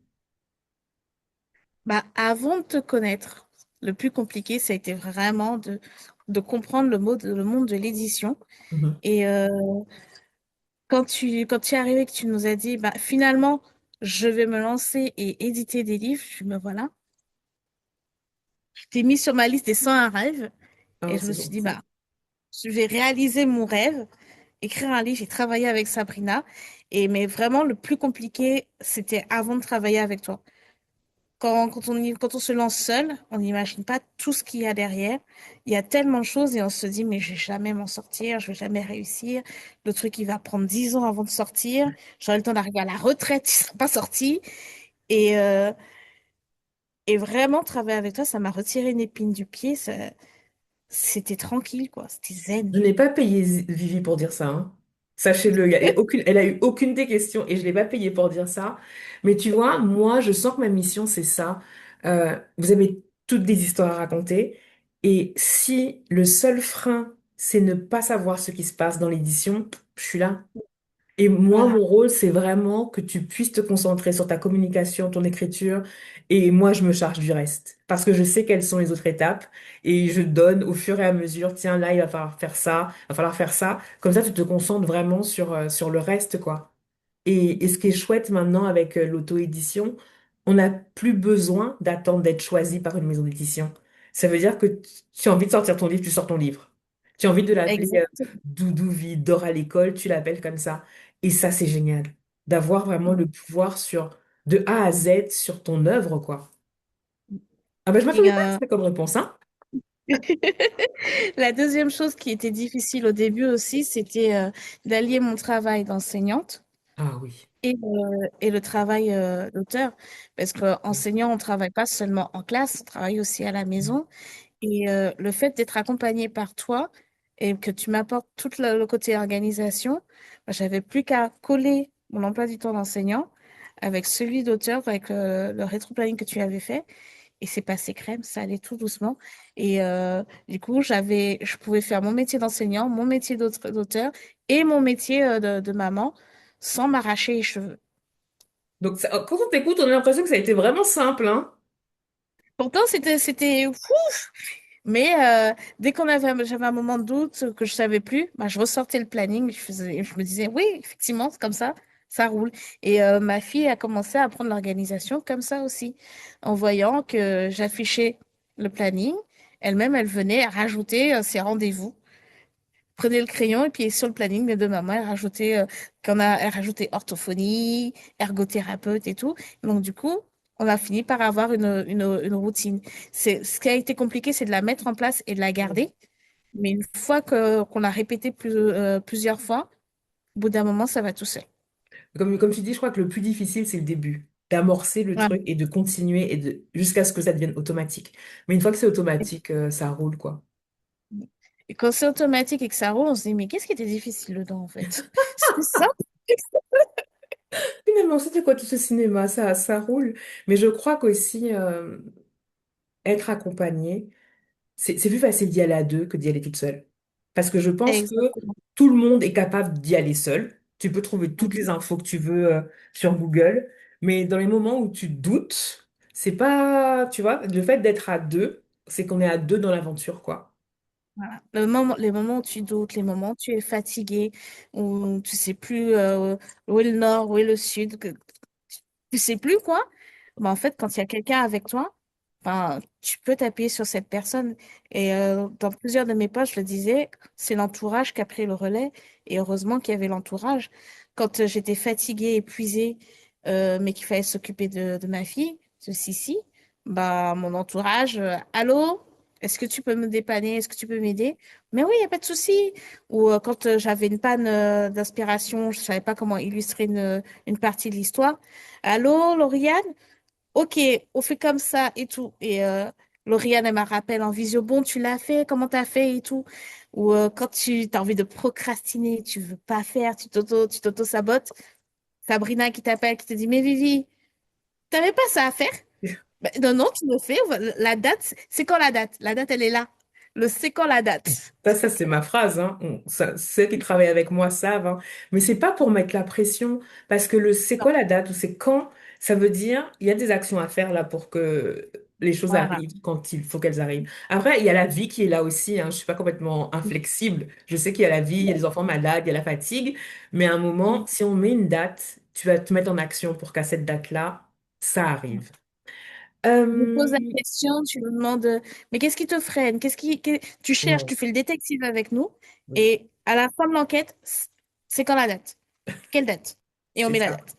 Speaker 2: Bah, avant de te connaître, le plus compliqué, ça a été vraiment de comprendre le monde de l'édition.
Speaker 1: Mhm.
Speaker 2: Et quand tu es arrivé, que tu nous as dit, bah, finalement, je vais me lancer et éditer des livres, me voilà. Je t'ai mis sur ma liste des 101 rêves et
Speaker 1: Ah,
Speaker 2: je me
Speaker 1: c'est
Speaker 2: suis dit,
Speaker 1: gentil.
Speaker 2: bah, je vais réaliser mon rêve, écrire un livre. J'ai travaillé avec Sabrina. Mais vraiment, le plus compliqué, c'était avant de travailler avec toi. Quand on se lance seul, on n'imagine pas tout ce qu'il y a derrière. Il y a tellement de choses et on se dit, mais je vais jamais m'en sortir, je vais jamais réussir. Le truc, il va prendre 10 ans avant de sortir. J'aurai le temps d'arriver à la retraite, il ne sera pas sorti. Et, euh, et vraiment, travailler avec toi, ça m'a retiré une épine du pied. C'était tranquille, quoi. C'était zen.
Speaker 1: Je n'ai pas payé Vivi pour dire ça, hein. Sachez-le, il y a aucune, elle a eu aucune des questions et je l'ai pas payé pour dire ça. Mais tu vois, moi, je sens que ma mission, c'est ça. Vous avez toutes des histoires à raconter. Et si le seul frein, c'est ne pas savoir ce qui se passe dans l'édition, je suis là. Et moi,
Speaker 2: Voilà.
Speaker 1: mon rôle, c'est vraiment que tu puisses te concentrer sur ta communication, ton écriture, et moi, je me charge du reste. Parce que je sais quelles sont les autres étapes, et je donne au fur et à mesure, tiens, là, il va falloir faire ça, il va falloir faire ça. Comme ça, tu te concentres vraiment sur le reste, quoi. Et ce qui est chouette maintenant avec l'auto-édition, on n'a plus besoin d'attendre d'être choisi par une maison d'édition. Ça veut dire que tu as envie de sortir ton livre, tu sors ton livre. Tu as envie de l'appeler
Speaker 2: Exactement.
Speaker 1: Doudou vit, dort à l'école, tu l'appelles comme ça. Et ça, c'est génial. D'avoir vraiment le pouvoir de A à Z sur ton œuvre, quoi. Ah ben, je
Speaker 2: Et,
Speaker 1: m'attendais pas à ça comme réponse, hein?
Speaker 2: la deuxième chose qui était difficile au début aussi, c'était d'allier mon travail d'enseignante
Speaker 1: Ah oui.
Speaker 2: et le travail d'auteur. Parce qu'enseignant, on ne travaille pas seulement en classe, on travaille aussi à la maison. Et le fait d'être accompagné par toi et que tu m'apportes tout le côté organisation, moi, j'avais plus qu'à coller mon emploi du temps d'enseignant avec celui d'auteur, avec le rétro-planning que tu avais fait. Et c'est passé crème, ça allait tout doucement. Et du coup, je pouvais faire mon métier d'enseignant, mon métier d'auteur et mon métier de maman sans m'arracher les cheveux.
Speaker 1: Donc, quand on t'écoute, on a l'impression que ça a été vraiment simple, hein?
Speaker 2: Pourtant, c'était fou. Mais dès j'avais un moment de doute que je savais plus, bah, je ressortais le planning, je me disais, oui, effectivement, c'est comme ça roule. Et ma fille a commencé à apprendre l'organisation comme ça aussi, en voyant que j'affichais le planning. Elle-même, elle venait rajouter ses rendez-vous. Prenait le crayon et puis sur le planning de maman, elle rajoutait orthophonie, ergothérapeute et tout. Donc du coup, on a fini par avoir une routine. Ce qui a été compliqué, c'est de la mettre en place et de la garder. Mais une fois qu'on l'a répété plusieurs fois, au bout d'un moment, ça va tout seul.
Speaker 1: Comme tu dis, je crois que le plus difficile, c'est le début, d'amorcer le truc
Speaker 2: Voilà.
Speaker 1: et de continuer jusqu'à ce que ça devienne automatique. Mais une fois que c'est automatique, ça roule, quoi.
Speaker 2: Et quand c'est automatique et que ça roule, on se dit, mais qu'est-ce qui était difficile dedans, en fait? C'est ça?
Speaker 1: Finalement, c'était quoi tout ce cinéma? Ça roule. Mais je crois qu'aussi, être accompagné, c'est plus facile d'y aller à deux que d'y aller toute seule. Parce que je pense que
Speaker 2: Exactement.
Speaker 1: tout le monde est capable d'y aller seul. Tu peux trouver toutes les infos que tu veux, sur Google. Mais dans les moments où tu doutes, c'est pas, tu vois, le fait d'être à deux, c'est qu'on est à deux dans l'aventure, quoi.
Speaker 2: Voilà. Les moments où tu doutes, les moments où tu es fatigué, où tu sais plus où est le nord, où est le sud, que tu sais plus quoi. Ben, en fait, quand il y a quelqu'un avec toi, ben, tu peux t'appuyer sur cette personne. Et dans plusieurs de mes posts, je le disais, c'est l'entourage qui a pris le relais. Et heureusement qu'il y avait l'entourage. Quand j'étais fatiguée, épuisée, mais qu'il fallait s'occuper de ma fille, de Sissi, bah, mon entourage, allô? Est-ce que tu peux me dépanner? Est-ce que tu peux m'aider? Mais oui, il n'y a pas de souci. Ou quand j'avais une panne d'inspiration, je ne savais pas comment illustrer une partie de l'histoire. Allô, Lauriane? Ok, on fait comme ça et tout. Et Lauriane, elle me rappelle en visio, bon, tu l'as fait, comment t'as fait et tout. Ou quand tu as envie de procrastiner, tu veux pas faire, tu t'auto-sabotes. Sabrina qui t'appelle, qui te dit, mais Vivi, t'avais pas ça à faire? Ben, non, non, tu le fais. La date, c'est quand la date? La date, elle est là. Le c'est quand la date?
Speaker 1: Ça, c'est ma phrase, hein. Ceux qui travaillent avec moi savent, hein. Mais c'est pas pour mettre la pression, parce que c'est quoi la date ou c'est quand, ça veut dire, il y a des actions à faire là les choses
Speaker 2: Voilà.
Speaker 1: arrivent quand il faut qu'elles arrivent. Après, il y a la vie qui est là aussi, hein. Je suis pas complètement inflexible. Je sais qu'il y a la vie, il y a les enfants malades, il y a la fatigue. Mais à un moment, si on met une date, tu vas te mettre en action pour qu'à cette date-là, ça arrive.
Speaker 2: Tu lui
Speaker 1: Euh,
Speaker 2: poses la question, tu lui demandes, mais qu'est-ce qui te freine? Tu cherches,
Speaker 1: ouais,
Speaker 2: tu fais le détective avec nous,
Speaker 1: oui,
Speaker 2: et à la fin de l'enquête, c'est quand la date? Quelle date? Et on
Speaker 1: c'est
Speaker 2: met la
Speaker 1: ça.
Speaker 2: date.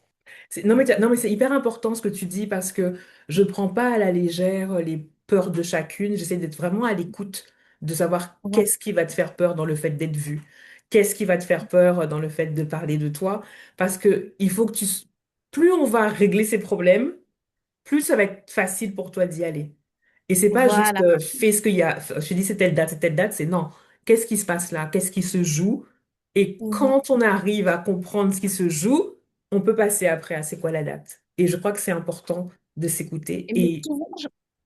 Speaker 1: Non, mais, non, mais c'est hyper important ce que tu dis parce que je prends pas à la légère les peurs de chacune. J'essaie d'être vraiment à l'écoute, de savoir
Speaker 2: Voilà.
Speaker 1: qu'est-ce qui va te faire peur dans le fait d'être vu, qu'est-ce qui va te faire peur dans le fait de parler de toi. Parce que il faut que plus on va régler ces problèmes, plus ça va être facile pour toi d'y aller. Et c'est pas juste
Speaker 2: Voilà.
Speaker 1: fais ce qu'il y a, je te dis c'est telle date, c'est non. Qu'est-ce qui se passe là? Qu'est-ce qui se joue? Et
Speaker 2: Mhm.
Speaker 1: quand on arrive à comprendre ce qui se joue, on peut passer après à c'est quoi la date. Et je crois que c'est important de s'écouter.
Speaker 2: Et
Speaker 1: Et
Speaker 2: souvent,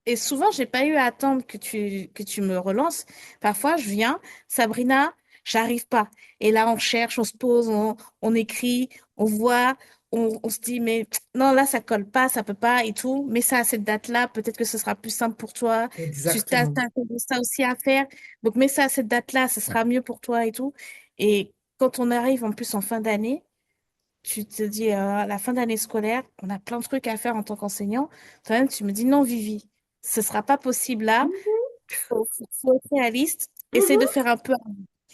Speaker 2: et souvent, j'ai pas eu à attendre que tu me relances. Parfois, je viens, Sabrina, j'arrive pas. Et là, on cherche, on se pose, on écrit, on voit, on se dit, mais non, là, ça colle pas, ça peut pas et tout. Mais ça, à cette date-là, peut-être que ce sera plus simple pour toi.
Speaker 1: exactement.
Speaker 2: T'as ça aussi à faire. Donc, mets ça à cette date-là, ce sera mieux pour toi et tout. Et quand on arrive en plus en fin d'année, tu te dis, à la fin d'année scolaire, on a plein de trucs à faire en tant qu'enseignant. Toi-même, tu me dis, non, Vivi, ce sera pas possible là. Faut être réaliste. Essaye de
Speaker 1: Mhm,
Speaker 2: faire un peu.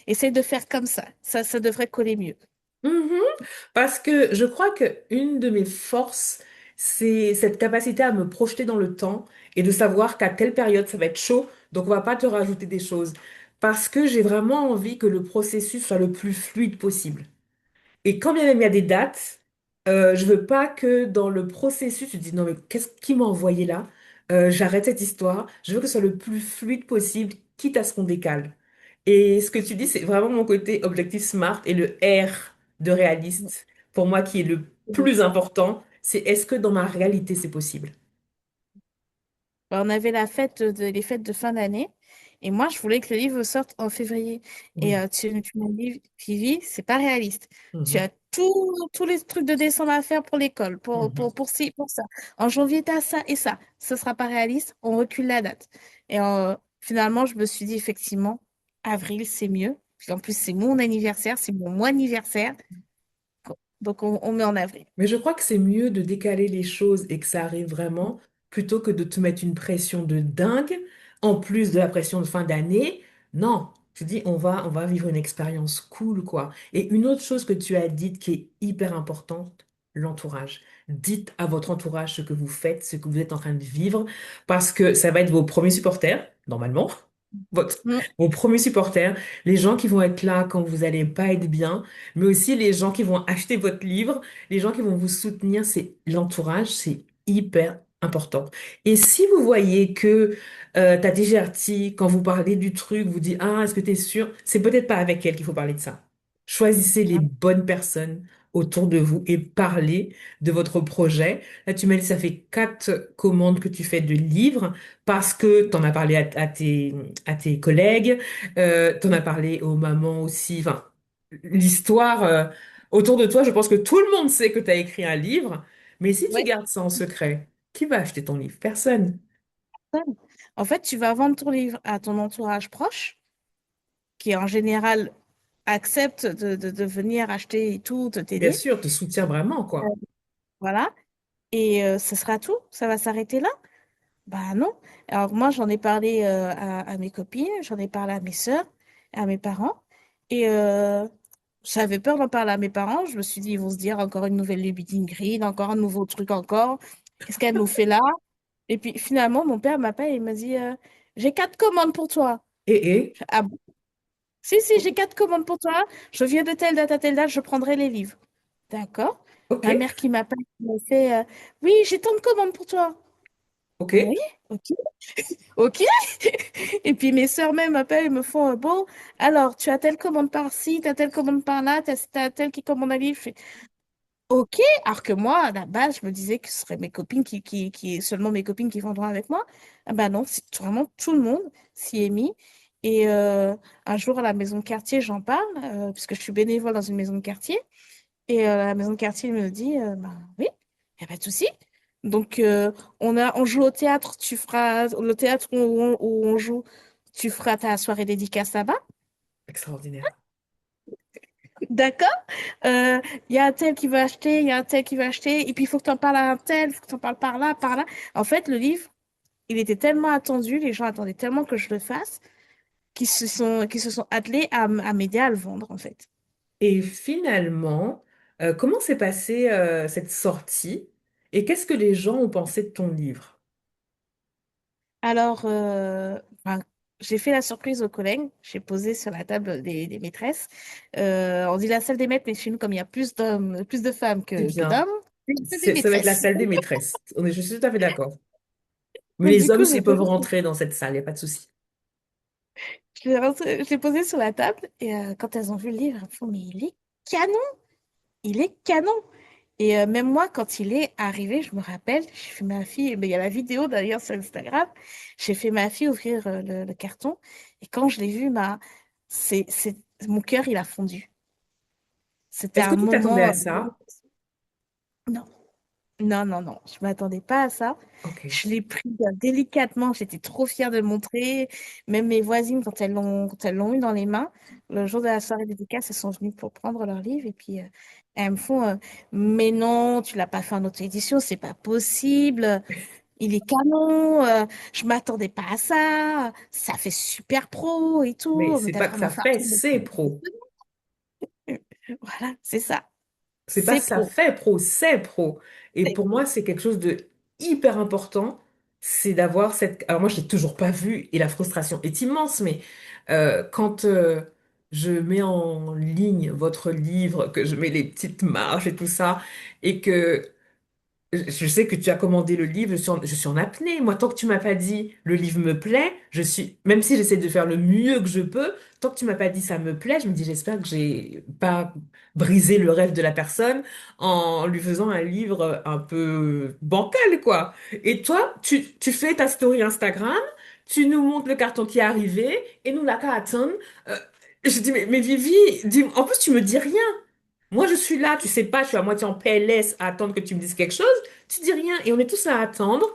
Speaker 2: Essaye de faire comme ça. Ça devrait coller mieux.
Speaker 1: mhm. Parce que je crois que une de mes forces, c'est cette capacité à me projeter dans le temps et de savoir qu'à telle période, ça va être chaud, donc on va pas te rajouter des choses. Parce que j'ai vraiment envie que le processus soit le plus fluide possible. Et quand bien même il y a des dates, je veux pas que dans le processus, tu te dis non mais qu'est-ce qui m'a envoyé là? J'arrête cette histoire. Je veux que ce soit le plus fluide possible, quitte à ce qu'on décale. Et ce que tu dis, c'est vraiment mon côté objectif SMART et le R de réaliste, pour moi qui est le plus important, c'est est-ce que dans ma réalité c'est possible?
Speaker 2: Bah, on avait les fêtes de fin d'année. Et moi, je voulais que le livre sorte en février. Et
Speaker 1: Oui.
Speaker 2: tu m'as dit, Vivi, c'est pas réaliste. Tu
Speaker 1: Mhm.
Speaker 2: as tous les trucs de décembre à faire pour l'école,
Speaker 1: Mhm.
Speaker 2: pour ci, pour ça. En janvier, tu as ça et ça. Ce sera pas réaliste. On recule la date. Et finalement, je me suis dit, effectivement, avril, c'est mieux. Puis en plus, c'est mon anniversaire, c'est mon mois anniversaire. Donc, on met en avril.
Speaker 1: Mais je crois que c'est mieux de décaler les choses et que ça arrive vraiment plutôt que de te mettre une pression de dingue en plus de la pression de fin d'année. Non, tu dis on va vivre une expérience cool quoi. Et une autre chose que tu as dite qui est hyper importante, l'entourage. Dites à votre entourage ce que vous faites, ce que vous êtes en train de vivre parce que ça va être vos premiers supporters normalement.
Speaker 2: Mm.
Speaker 1: Vos premiers supporters, les gens qui vont être là quand vous allez pas être bien, mais aussi les gens qui vont acheter votre livre, les gens qui vont vous soutenir, c'est l'entourage, c'est hyper important. Et si vous voyez que ta DGRT, quand vous parlez du truc, vous dit, ah, est-ce que tu es sûr? C'est peut-être pas avec elle qu'il faut parler de ça. Choisissez les bonnes personnes autour de vous et parlez de votre projet. Là, tu m'as dit, ça fait 4 commandes que tu fais de livres parce que tu en as parlé à tes collègues, tu en as parlé aux mamans aussi. Enfin, l'histoire autour de toi, je pense que tout le monde sait que tu as écrit un livre, mais si tu
Speaker 2: Ouais.
Speaker 1: gardes ça en secret, qui va acheter ton livre? Personne.
Speaker 2: En fait, tu vas vendre ton livre à ton entourage proche, qui en général accepte de venir acheter et tout, te
Speaker 1: Bien
Speaker 2: t'aider.
Speaker 1: sûr, te soutient vraiment, quoi.
Speaker 2: Voilà. Et ce sera tout. Ça va s'arrêter là? Bah non. Alors moi, j'en ai parlé à mes copines, j'en ai parlé à mes sœurs, à mes parents. Et j'avais peur d'en parler à mes parents. Je me suis dit, ils vont se dire encore une nouvelle lubie d'Ingrid, encore un nouveau truc encore. Qu'est-ce qu'elle nous fait là? Et puis finalement, mon père m'appelle et il m'a dit, j'ai 4 commandes pour toi.
Speaker 1: Et,
Speaker 2: Ah bon? Si, si, j'ai 4 commandes pour toi. Je viens de telle date à telle date, je prendrai les livres. D'accord.
Speaker 1: ok,
Speaker 2: Ma mère qui m'appelle, qui me fait oui, j'ai tant de commandes pour toi.
Speaker 1: ok,
Speaker 2: Oui, ok, ok. Et puis mes sœurs même m'appellent et me font bon, alors tu as telle commande par-ci, tu as telle commande par-là, t'as telle qui commande un livre. Je fais, ok, alors que moi, à la base, je me disais que ce serait mes copines seulement mes copines qui vendront avec moi. Ah bah non, c'est vraiment tout le monde s'y est mis. Et un jour à la maison de quartier, j'en parle, puisque je suis bénévole dans une maison de quartier. Et la maison de quartier me dit, bah oui, il n'y a pas de souci. Donc, on joue au théâtre, tu feras le théâtre où on joue, tu feras ta soirée dédicace là-bas.
Speaker 1: Extraordinaire.
Speaker 2: D'accord? Il y a un tel qui veut acheter, il y a un tel qui veut acheter, et puis il faut que tu en parles à un tel, il faut que tu en parles par là, par là. En fait, le livre, il était tellement attendu, les gens attendaient tellement que je le fasse, qu'ils se sont attelés à m'aider à le vendre, en fait.
Speaker 1: Et finalement, comment s'est passée cette sortie et qu'est-ce que les gens ont pensé de ton livre?
Speaker 2: Alors, ben, j'ai fait la surprise aux collègues. J'ai posé sur la table des maîtresses. On dit la salle des maîtres, mais chez nous, comme il y a plus de femmes
Speaker 1: C'est
Speaker 2: que
Speaker 1: bien.
Speaker 2: d'hommes, c'est des
Speaker 1: Ça va être la
Speaker 2: maîtresses.
Speaker 1: salle des maîtresses. Je suis tout à fait d'accord. Mais
Speaker 2: Donc,
Speaker 1: les
Speaker 2: du
Speaker 1: hommes,
Speaker 2: coup,
Speaker 1: s'ils peuvent rentrer dans cette salle, il n'y a pas de souci.
Speaker 2: je l'ai posé sur la table. Et quand elles ont vu le livre, elles me font, mais il est canon! Il est canon! Et même moi, quand il est arrivé, je me rappelle, j'ai fait ma fille, mais il y a la vidéo d'ailleurs sur Instagram, j'ai fait ma fille ouvrir le carton. Et quand je l'ai vu, mon cœur, il a fondu. C'était
Speaker 1: Est-ce que
Speaker 2: un
Speaker 1: tu t'attendais
Speaker 2: moment.
Speaker 1: à ça?
Speaker 2: Non, non, non, non. Je m'attendais pas à ça.
Speaker 1: Ok.
Speaker 2: Je l'ai pris délicatement. J'étais trop fière de le montrer. Même mes voisines, quand elles l'ont eu dans les mains, le jour de la soirée dédicace, elles sont venues pour prendre leur livre. Et puis, elles me font mais non, tu l'as pas fait en auto-édition, c'est pas possible. Il est canon. Je m'attendais pas à ça. Ça fait super pro et
Speaker 1: Mais
Speaker 2: tout. Mais
Speaker 1: c'est
Speaker 2: t'as
Speaker 1: pas que ça
Speaker 2: vraiment fait un
Speaker 1: fait,
Speaker 2: truc de
Speaker 1: c'est pro.
Speaker 2: Voilà, c'est ça.
Speaker 1: C'est pas
Speaker 2: C'est
Speaker 1: ça
Speaker 2: pro.
Speaker 1: fait pro, c'est pro. Et
Speaker 2: C'est
Speaker 1: pour moi,
Speaker 2: pro.
Speaker 1: c'est quelque chose de hyper important, c'est d'avoir cette... Alors moi, je l'ai toujours pas vu et la frustration est immense, mais quand je mets en ligne votre livre, que je mets les petites marges et tout ça, et que je sais que tu as commandé le livre, je suis en apnée. Moi, tant que tu m'as pas dit le livre me plaît, même si j'essaie de faire le mieux que je peux, tant que tu m'as pas dit ça me plaît, je me dis j'espère que j'ai pas brisé le rêve de la personne en lui faisant un livre un peu bancal, quoi. Et toi, tu fais ta story Instagram, tu nous montres le carton qui est arrivé et nous n'a qu'à attendre. Euh, je dis mais Vivi, en plus tu me dis rien. Moi, je suis là, tu sais pas, je suis à moitié en PLS à attendre que tu me dises quelque chose. Tu dis rien. Et on est tous à attendre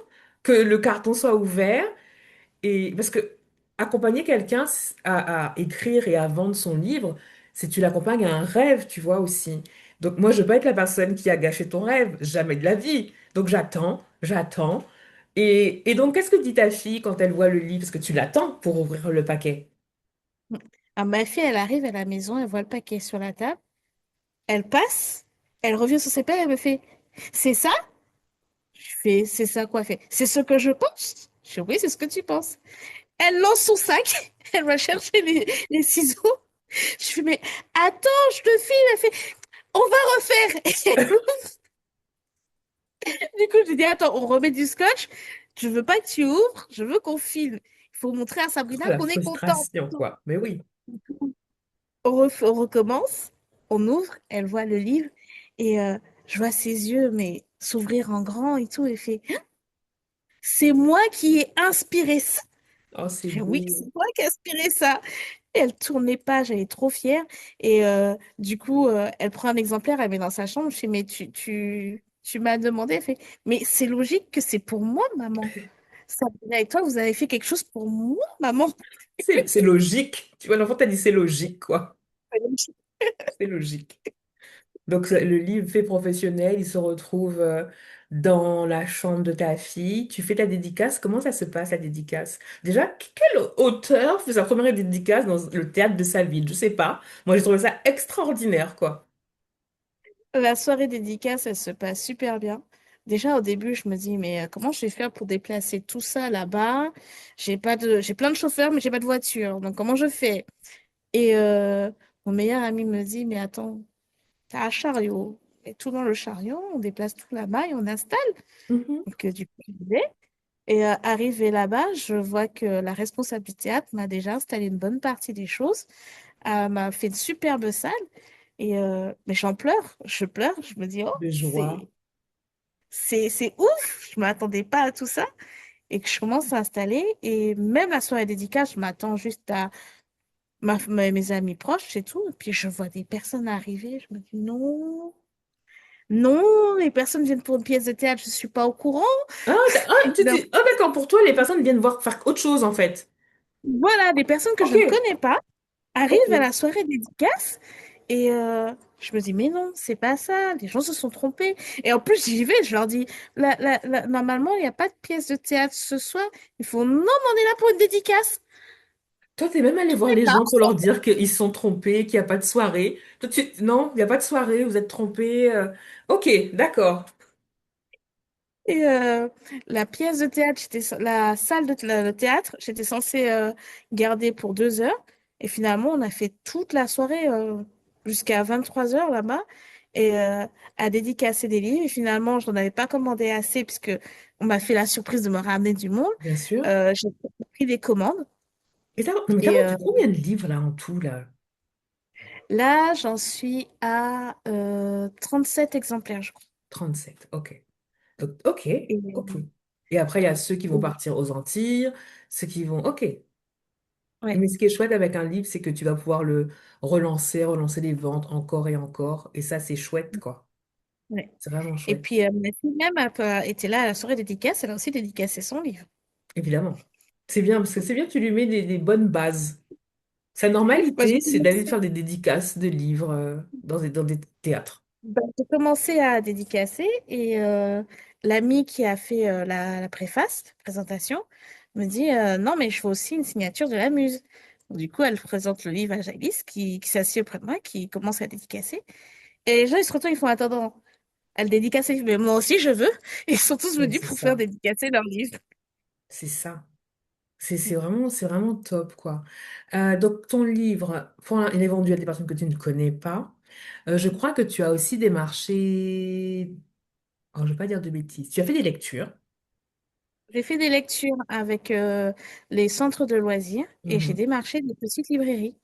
Speaker 1: que le carton soit ouvert. Et parce que accompagner quelqu'un à écrire et à vendre son livre, c'est tu l'accompagnes à un rêve, tu vois aussi. Donc moi, je veux pas être la personne qui a gâché ton rêve, jamais de la vie. Donc j'attends, j'attends. Et donc, qu'est-ce que dit ta fille quand elle voit le livre? Parce que tu l'attends pour ouvrir le paquet.
Speaker 2: Ah, ma fille, elle arrive à la maison, elle voit le paquet sur la table, elle passe, elle revient sur ses pas, elle me fait, c'est ça? Je fais, c'est ça quoi? Elle fait, c'est ce que je pense. Je fais, oui, c'est ce que tu penses. Elle lance son sac, elle va chercher les ciseaux. Je fais, mais attends, je te filme. Elle fait, on va refaire. Du coup, je lui dis, attends, on remet du scotch. Je veux pas que tu ouvres, je veux qu'on filme. Il faut montrer à
Speaker 1: Oh,
Speaker 2: Sabrina
Speaker 1: la
Speaker 2: qu'on est content.
Speaker 1: frustration, quoi. Mais oui,
Speaker 2: On recommence, on ouvre, elle voit le livre et je vois ses yeux mais s'ouvrir en grand et tout. Elle fait, c'est moi qui ai inspiré ça.
Speaker 1: oh,
Speaker 2: Je
Speaker 1: c'est
Speaker 2: fais, oui,
Speaker 1: beau.
Speaker 2: c'est moi qui ai inspiré ça. Et elle tourne les pages, elle est trop fière. Et du coup, elle prend un exemplaire, elle met dans sa chambre. Je fais, mais tu m'as demandé. Elle fait, mais c'est logique que c'est pour moi, maman. Sabrina et toi, vous avez fait quelque chose pour moi, maman.
Speaker 1: C'est logique. Tu vois, l'enfant t'a dit c'est logique, quoi. C'est logique. Donc, le livre fait professionnel, il se retrouve dans la chambre de ta fille. Tu fais ta dédicace. Comment ça se passe, la dédicace? Déjà, quel auteur fait sa première dédicace dans le théâtre de sa ville? Je sais pas. Moi, j'ai trouvé ça extraordinaire, quoi.
Speaker 2: La soirée dédicace, elle se passe super bien. Déjà, au début, je me dis, mais comment je vais faire pour déplacer tout ça là-bas? J'ai plein de chauffeurs, mais j'ai pas de voiture. Donc, comment je fais? Et mon meilleur ami me dit, mais attends, t'as un chariot. Et tout dans le chariot, on déplace tout là-bas et on installe.
Speaker 1: Mhm.
Speaker 2: Donc, du coup, j'y vais. Et arrivé là-bas, je vois que la responsable du théâtre m'a déjà installé une bonne partie des choses. Elle m'a fait une superbe salle. Et mais j'en pleure, je pleure, je me dis, oh,
Speaker 1: De joie.
Speaker 2: c'est ouf, je m'attendais pas à tout ça. Et que je commence à installer. Et même la soirée dédicace, je m'attends juste à mes amis proches et tout. Et puis je vois des personnes arriver, je me dis, non. Non, les personnes viennent pour une pièce de théâtre, je suis pas au courant. Non.
Speaker 1: D'accord, pour toi, les personnes viennent voir faire autre chose, en fait.
Speaker 2: Voilà, des personnes que
Speaker 1: Ok,
Speaker 2: je ne connais pas arrivent
Speaker 1: ok.
Speaker 2: à la soirée dédicace et je me dis, mais non, c'est pas ça, les gens se sont trompés. Et en plus, j'y vais, je leur dis, normalement, il n'y a pas de pièce de théâtre ce soir. Il faut, non, mais on est là pour une dédicace.
Speaker 1: Toi, t'es même allé voir les gens pour leur dire qu'ils se sont trompés, qu'il n'y a pas de soirée. Non, il n'y a pas de soirée, vous êtes trompés. Ok, d'accord.
Speaker 2: Et la pièce de théâtre, la salle de théâtre, j'étais censée garder pour 2 heures. Et finalement, on a fait toute la soirée jusqu'à 23 heures là-bas et à dédicacer des livres. Et finalement, je n'en avais pas commandé assez puisque on m'a fait la surprise de me ramener du monde.
Speaker 1: Bien sûr.
Speaker 2: J'ai pris des commandes.
Speaker 1: Et non, mais t'as
Speaker 2: Et
Speaker 1: vendu combien de livres, là, en tout, là?
Speaker 2: là, j'en suis à 37 exemplaires, je crois.
Speaker 1: 37, ok. Ok,
Speaker 2: Et,
Speaker 1: ok. Et après, il y a ceux qui vont
Speaker 2: euh,
Speaker 1: partir aux Antilles, ceux qui vont... Ok.
Speaker 2: ouais,
Speaker 1: Mais ce qui est chouette avec un livre, c'est que tu vas pouvoir le relancer les ventes encore et encore. Et ça, c'est chouette, quoi.
Speaker 2: ouais.
Speaker 1: C'est vraiment
Speaker 2: Et
Speaker 1: chouette.
Speaker 2: puis, ma fille même était là à la soirée dédicace. Elle a aussi dédicacé son livre.
Speaker 1: Évidemment. C'est bien, parce que c'est bien que tu lui mets des bonnes bases. Sa
Speaker 2: Moi,
Speaker 1: normalité, c'est d'aller faire des dédicaces de livres dans des théâtres.
Speaker 2: j'ai commencé à dédicacer et l'amie qui a fait la préface, la présentation, me dit non, mais je fais aussi une signature de la muse. Donc, du coup, elle présente le livre à Jaïlis qui s'assied auprès de moi, qui commence à dédicacer. Et les gens, ils se retournent, ils font attends, elle dédicace le livre, mais moi aussi, je veux. Et ils sont tous
Speaker 1: Mais
Speaker 2: venus
Speaker 1: c'est
Speaker 2: pour faire
Speaker 1: ça.
Speaker 2: dédicacer leur livre.
Speaker 1: C'est ça. C'est vraiment top, quoi. Donc, ton livre, il est vendu à des personnes que tu ne connais pas. Je crois que tu as aussi démarché... Oh, je ne vais pas dire de bêtises. Tu as fait des lectures.
Speaker 2: J'ai fait des lectures avec les centres de loisirs et j'ai
Speaker 1: Mhm.
Speaker 2: démarché des petites librairies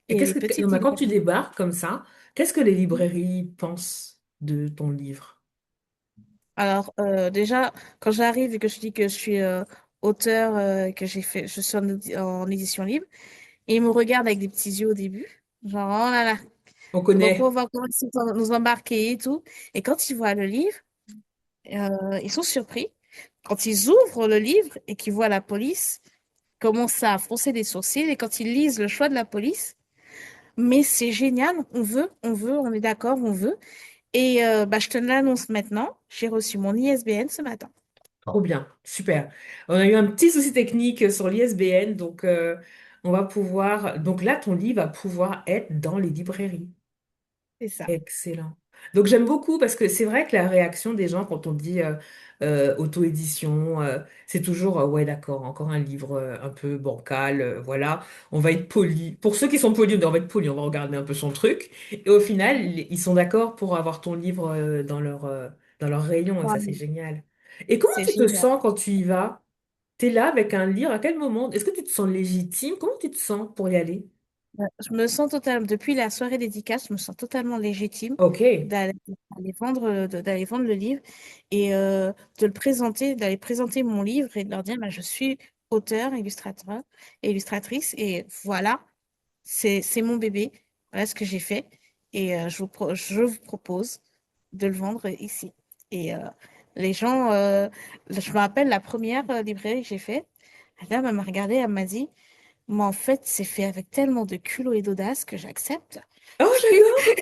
Speaker 1: Et
Speaker 2: et les
Speaker 1: non,
Speaker 2: petites
Speaker 1: mais quand tu
Speaker 2: librairies.
Speaker 1: débarques comme ça, qu'est-ce que les librairies pensent de ton livre?
Speaker 2: Alors, déjà, quand j'arrive et que je dis que je suis auteur, que je suis en édition libre, et ils me regardent avec des petits yeux au début, genre, oh là là,
Speaker 1: On
Speaker 2: donc on
Speaker 1: connaît.
Speaker 2: va encore nous embarquer et tout. Et quand ils voient le livre, ils sont surpris. Quand ils ouvrent le livre et qu'ils voient la police, ils commencent à froncer des sourcils, et quand ils lisent le choix de la police, mais c'est génial, on est d'accord, on veut. Et bah, je te l'annonce maintenant, j'ai reçu mon ISBN ce matin.
Speaker 1: Trop bien, super. On a eu un petit souci technique sur l'ISBN, donc on va pouvoir. Donc là, ton livre va pouvoir être dans les librairies.
Speaker 2: C'est ça.
Speaker 1: Excellent. Donc j'aime beaucoup parce que c'est vrai que la réaction des gens quand on dit auto-édition, c'est toujours ouais d'accord, encore un livre un peu bancal, voilà, on va être poli. Pour ceux qui sont polis, on va être poli, on va regarder un peu son truc. Et au final, ils sont d'accord pour avoir ton livre dans leur rayon, et ça c'est
Speaker 2: Vraiment,
Speaker 1: génial. Et comment
Speaker 2: c'est
Speaker 1: tu te
Speaker 2: génial.
Speaker 1: sens quand tu y vas? T'es là avec un livre, à quel moment? Est-ce que tu te sens légitime? Comment tu te sens pour y aller?
Speaker 2: Je me sens totalement, depuis la soirée dédicace, je me sens totalement légitime
Speaker 1: Ok,
Speaker 2: d'aller d'aller vendre le livre et de le présenter, d'aller présenter mon livre et de leur dire, bah, je suis auteur, illustrateur et illustratrice et voilà, c'est mon bébé. Voilà ce que j'ai fait et je vous propose de le vendre ici. Et les gens, je me rappelle la première librairie que j'ai faite, la dame, elle m'a regardée, elle m'a dit, mais en fait, c'est fait avec tellement de culot et d'audace que j'accepte.
Speaker 1: oh j'adore.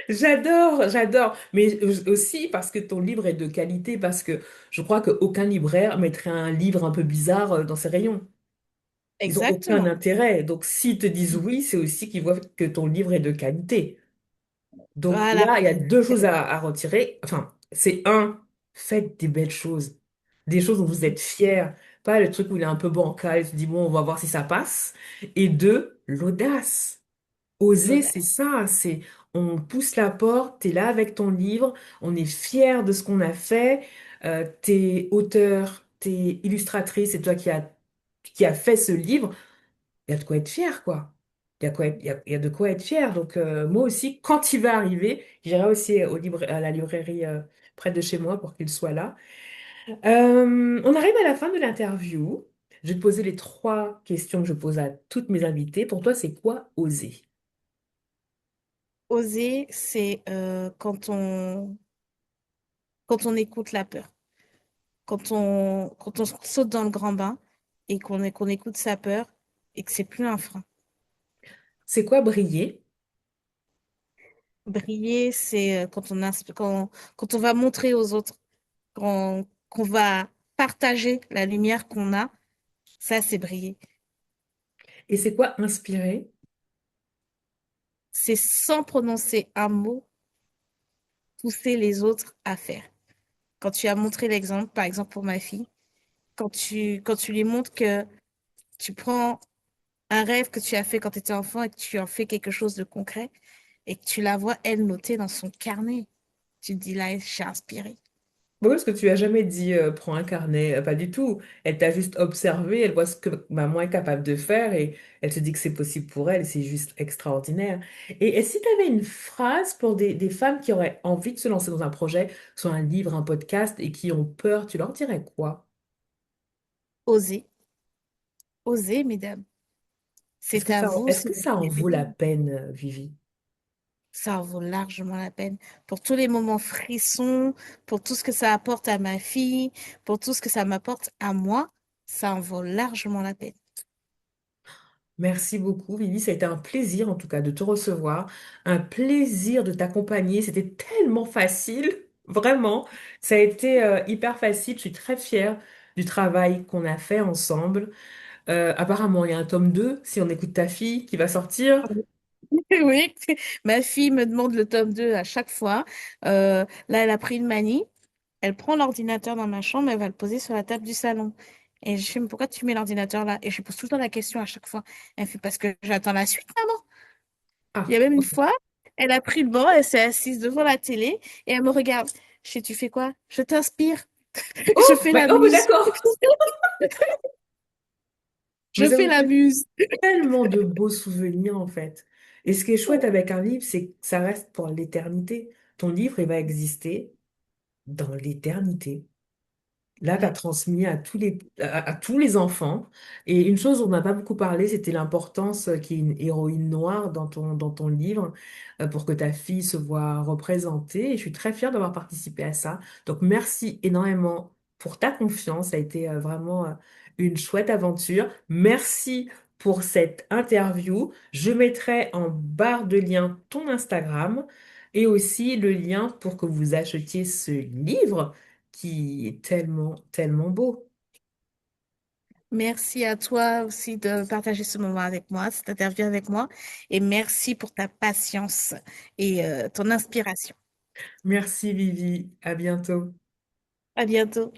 Speaker 1: J'adore, j'adore. Mais aussi parce que ton livre est de qualité, parce que je crois qu'aucun libraire mettrait un livre un peu bizarre dans ses rayons. Ils n'ont aucun
Speaker 2: Exactement.
Speaker 1: intérêt. Donc, s'ils te disent oui, c'est aussi qu'ils voient que ton livre est de qualité. Donc
Speaker 2: Voilà.
Speaker 1: là, il y a deux choses à retirer. Enfin, c'est un, faites des belles choses. Des choses dont vous êtes fiers. Pas le truc où il est un peu bancal, tu te dis, bon, on va voir si ça passe. Et deux, l'audace. Oser, c'est
Speaker 2: L'audace.
Speaker 1: ça, c'est on pousse la porte, t'es là avec ton livre, on est fier de ce qu'on a fait, t'es auteur, t'es illustratrice, c'est toi qui a fait ce livre, il y a de quoi être fier, quoi. Il y a de quoi être fier. Donc moi aussi, quand il va arriver, j'irai aussi à la librairie près de chez moi pour qu'il soit là. On arrive à la fin de l'interview. Je vais te poser les trois questions que je pose à toutes mes invitées. Pour toi, c'est quoi oser?
Speaker 2: Oser, c'est quand on écoute la peur, quand on saute dans le grand bain et qu'on écoute sa peur et que c'est plus un frein.
Speaker 1: C'est quoi briller?
Speaker 2: Briller, c'est quand on va montrer aux autres, qu'on va partager la lumière qu'on a, ça, c'est briller.
Speaker 1: Et c'est quoi inspirer?
Speaker 2: C'est sans prononcer un mot, pousser les autres à faire. Quand tu as montré l'exemple, par exemple pour ma fille, quand tu lui montres que tu prends un rêve que tu as fait quand tu étais enfant et que tu en fais quelque chose de concret et que tu la vois, elle, noter dans son carnet, tu te dis là, j'ai inspiré.
Speaker 1: Oui, parce que tu as jamais dit prends un carnet, pas du tout. Elle t'a juste observé, elle voit ce que maman est capable de faire et elle se dit que c'est possible pour elle, c'est juste extraordinaire. Et si tu avais une phrase pour des femmes qui auraient envie de se lancer dans un projet, soit un livre, un podcast et qui ont peur, tu leur dirais quoi?
Speaker 2: Oser, oser, mesdames. C'est à vous,
Speaker 1: Est-ce
Speaker 2: c'est
Speaker 1: que
Speaker 2: vous
Speaker 1: ça en
Speaker 2: qui
Speaker 1: vaut
Speaker 2: devez.
Speaker 1: la peine, Vivi?
Speaker 2: Ça en vaut largement la peine. Pour tous les moments frissons, pour tout ce que ça apporte à ma fille, pour tout ce que ça m'apporte à moi, ça en vaut largement la peine.
Speaker 1: Merci beaucoup, Vivi. Ça a été un plaisir, en tout cas, de te recevoir. Un plaisir de t'accompagner. C'était tellement facile. Vraiment. Ça a été hyper facile. Je suis très fière du travail qu'on a fait ensemble. Apparemment, il y a un tome 2 si on écoute ta fille, qui va sortir.
Speaker 2: Oui, ma fille me demande le tome 2 à chaque fois. Là, elle a pris une manie. Elle prend l'ordinateur dans ma chambre, elle va le poser sur la table du salon. Et je fais, mais pourquoi tu mets l'ordinateur là? Et je lui pose tout le temps la question à chaque fois. Elle fait, parce que j'attends la suite, maman. Il y a
Speaker 1: Ah,
Speaker 2: même une
Speaker 1: ok.
Speaker 2: fois, elle a pris le banc, elle s'est assise devant la télé et elle me regarde. Je fais, tu fais quoi? Je t'inspire. Je
Speaker 1: Oh,
Speaker 2: fais
Speaker 1: bah,
Speaker 2: la
Speaker 1: oh, bah,
Speaker 2: muse.
Speaker 1: d'accord. Mais
Speaker 2: Je
Speaker 1: ça
Speaker 2: fais
Speaker 1: vous
Speaker 2: la
Speaker 1: fait
Speaker 2: muse.
Speaker 1: tellement de beaux souvenirs, en fait. Et ce qui est chouette avec un livre, c'est que ça reste pour l'éternité. Ton livre, il va exister dans l'éternité. Là, tu as
Speaker 2: Ouais.
Speaker 1: transmis à tous les enfants. Et une chose dont on n'a pas beaucoup parlé, c'était l'importance qu'il y ait une héroïne noire dans ton livre pour que ta fille se voit représentée. Et je suis très fière d'avoir participé à ça. Donc, merci énormément pour ta confiance. Ça a été vraiment une chouette aventure. Merci pour cette interview. Je mettrai en barre de lien ton Instagram et aussi le lien pour que vous achetiez ce livre qui est tellement, tellement beau.
Speaker 2: Merci à toi aussi de partager ce moment avec moi, cette interview avec moi. Et merci pour ta patience et ton inspiration.
Speaker 1: Merci Vivi, à bientôt.
Speaker 2: À bientôt.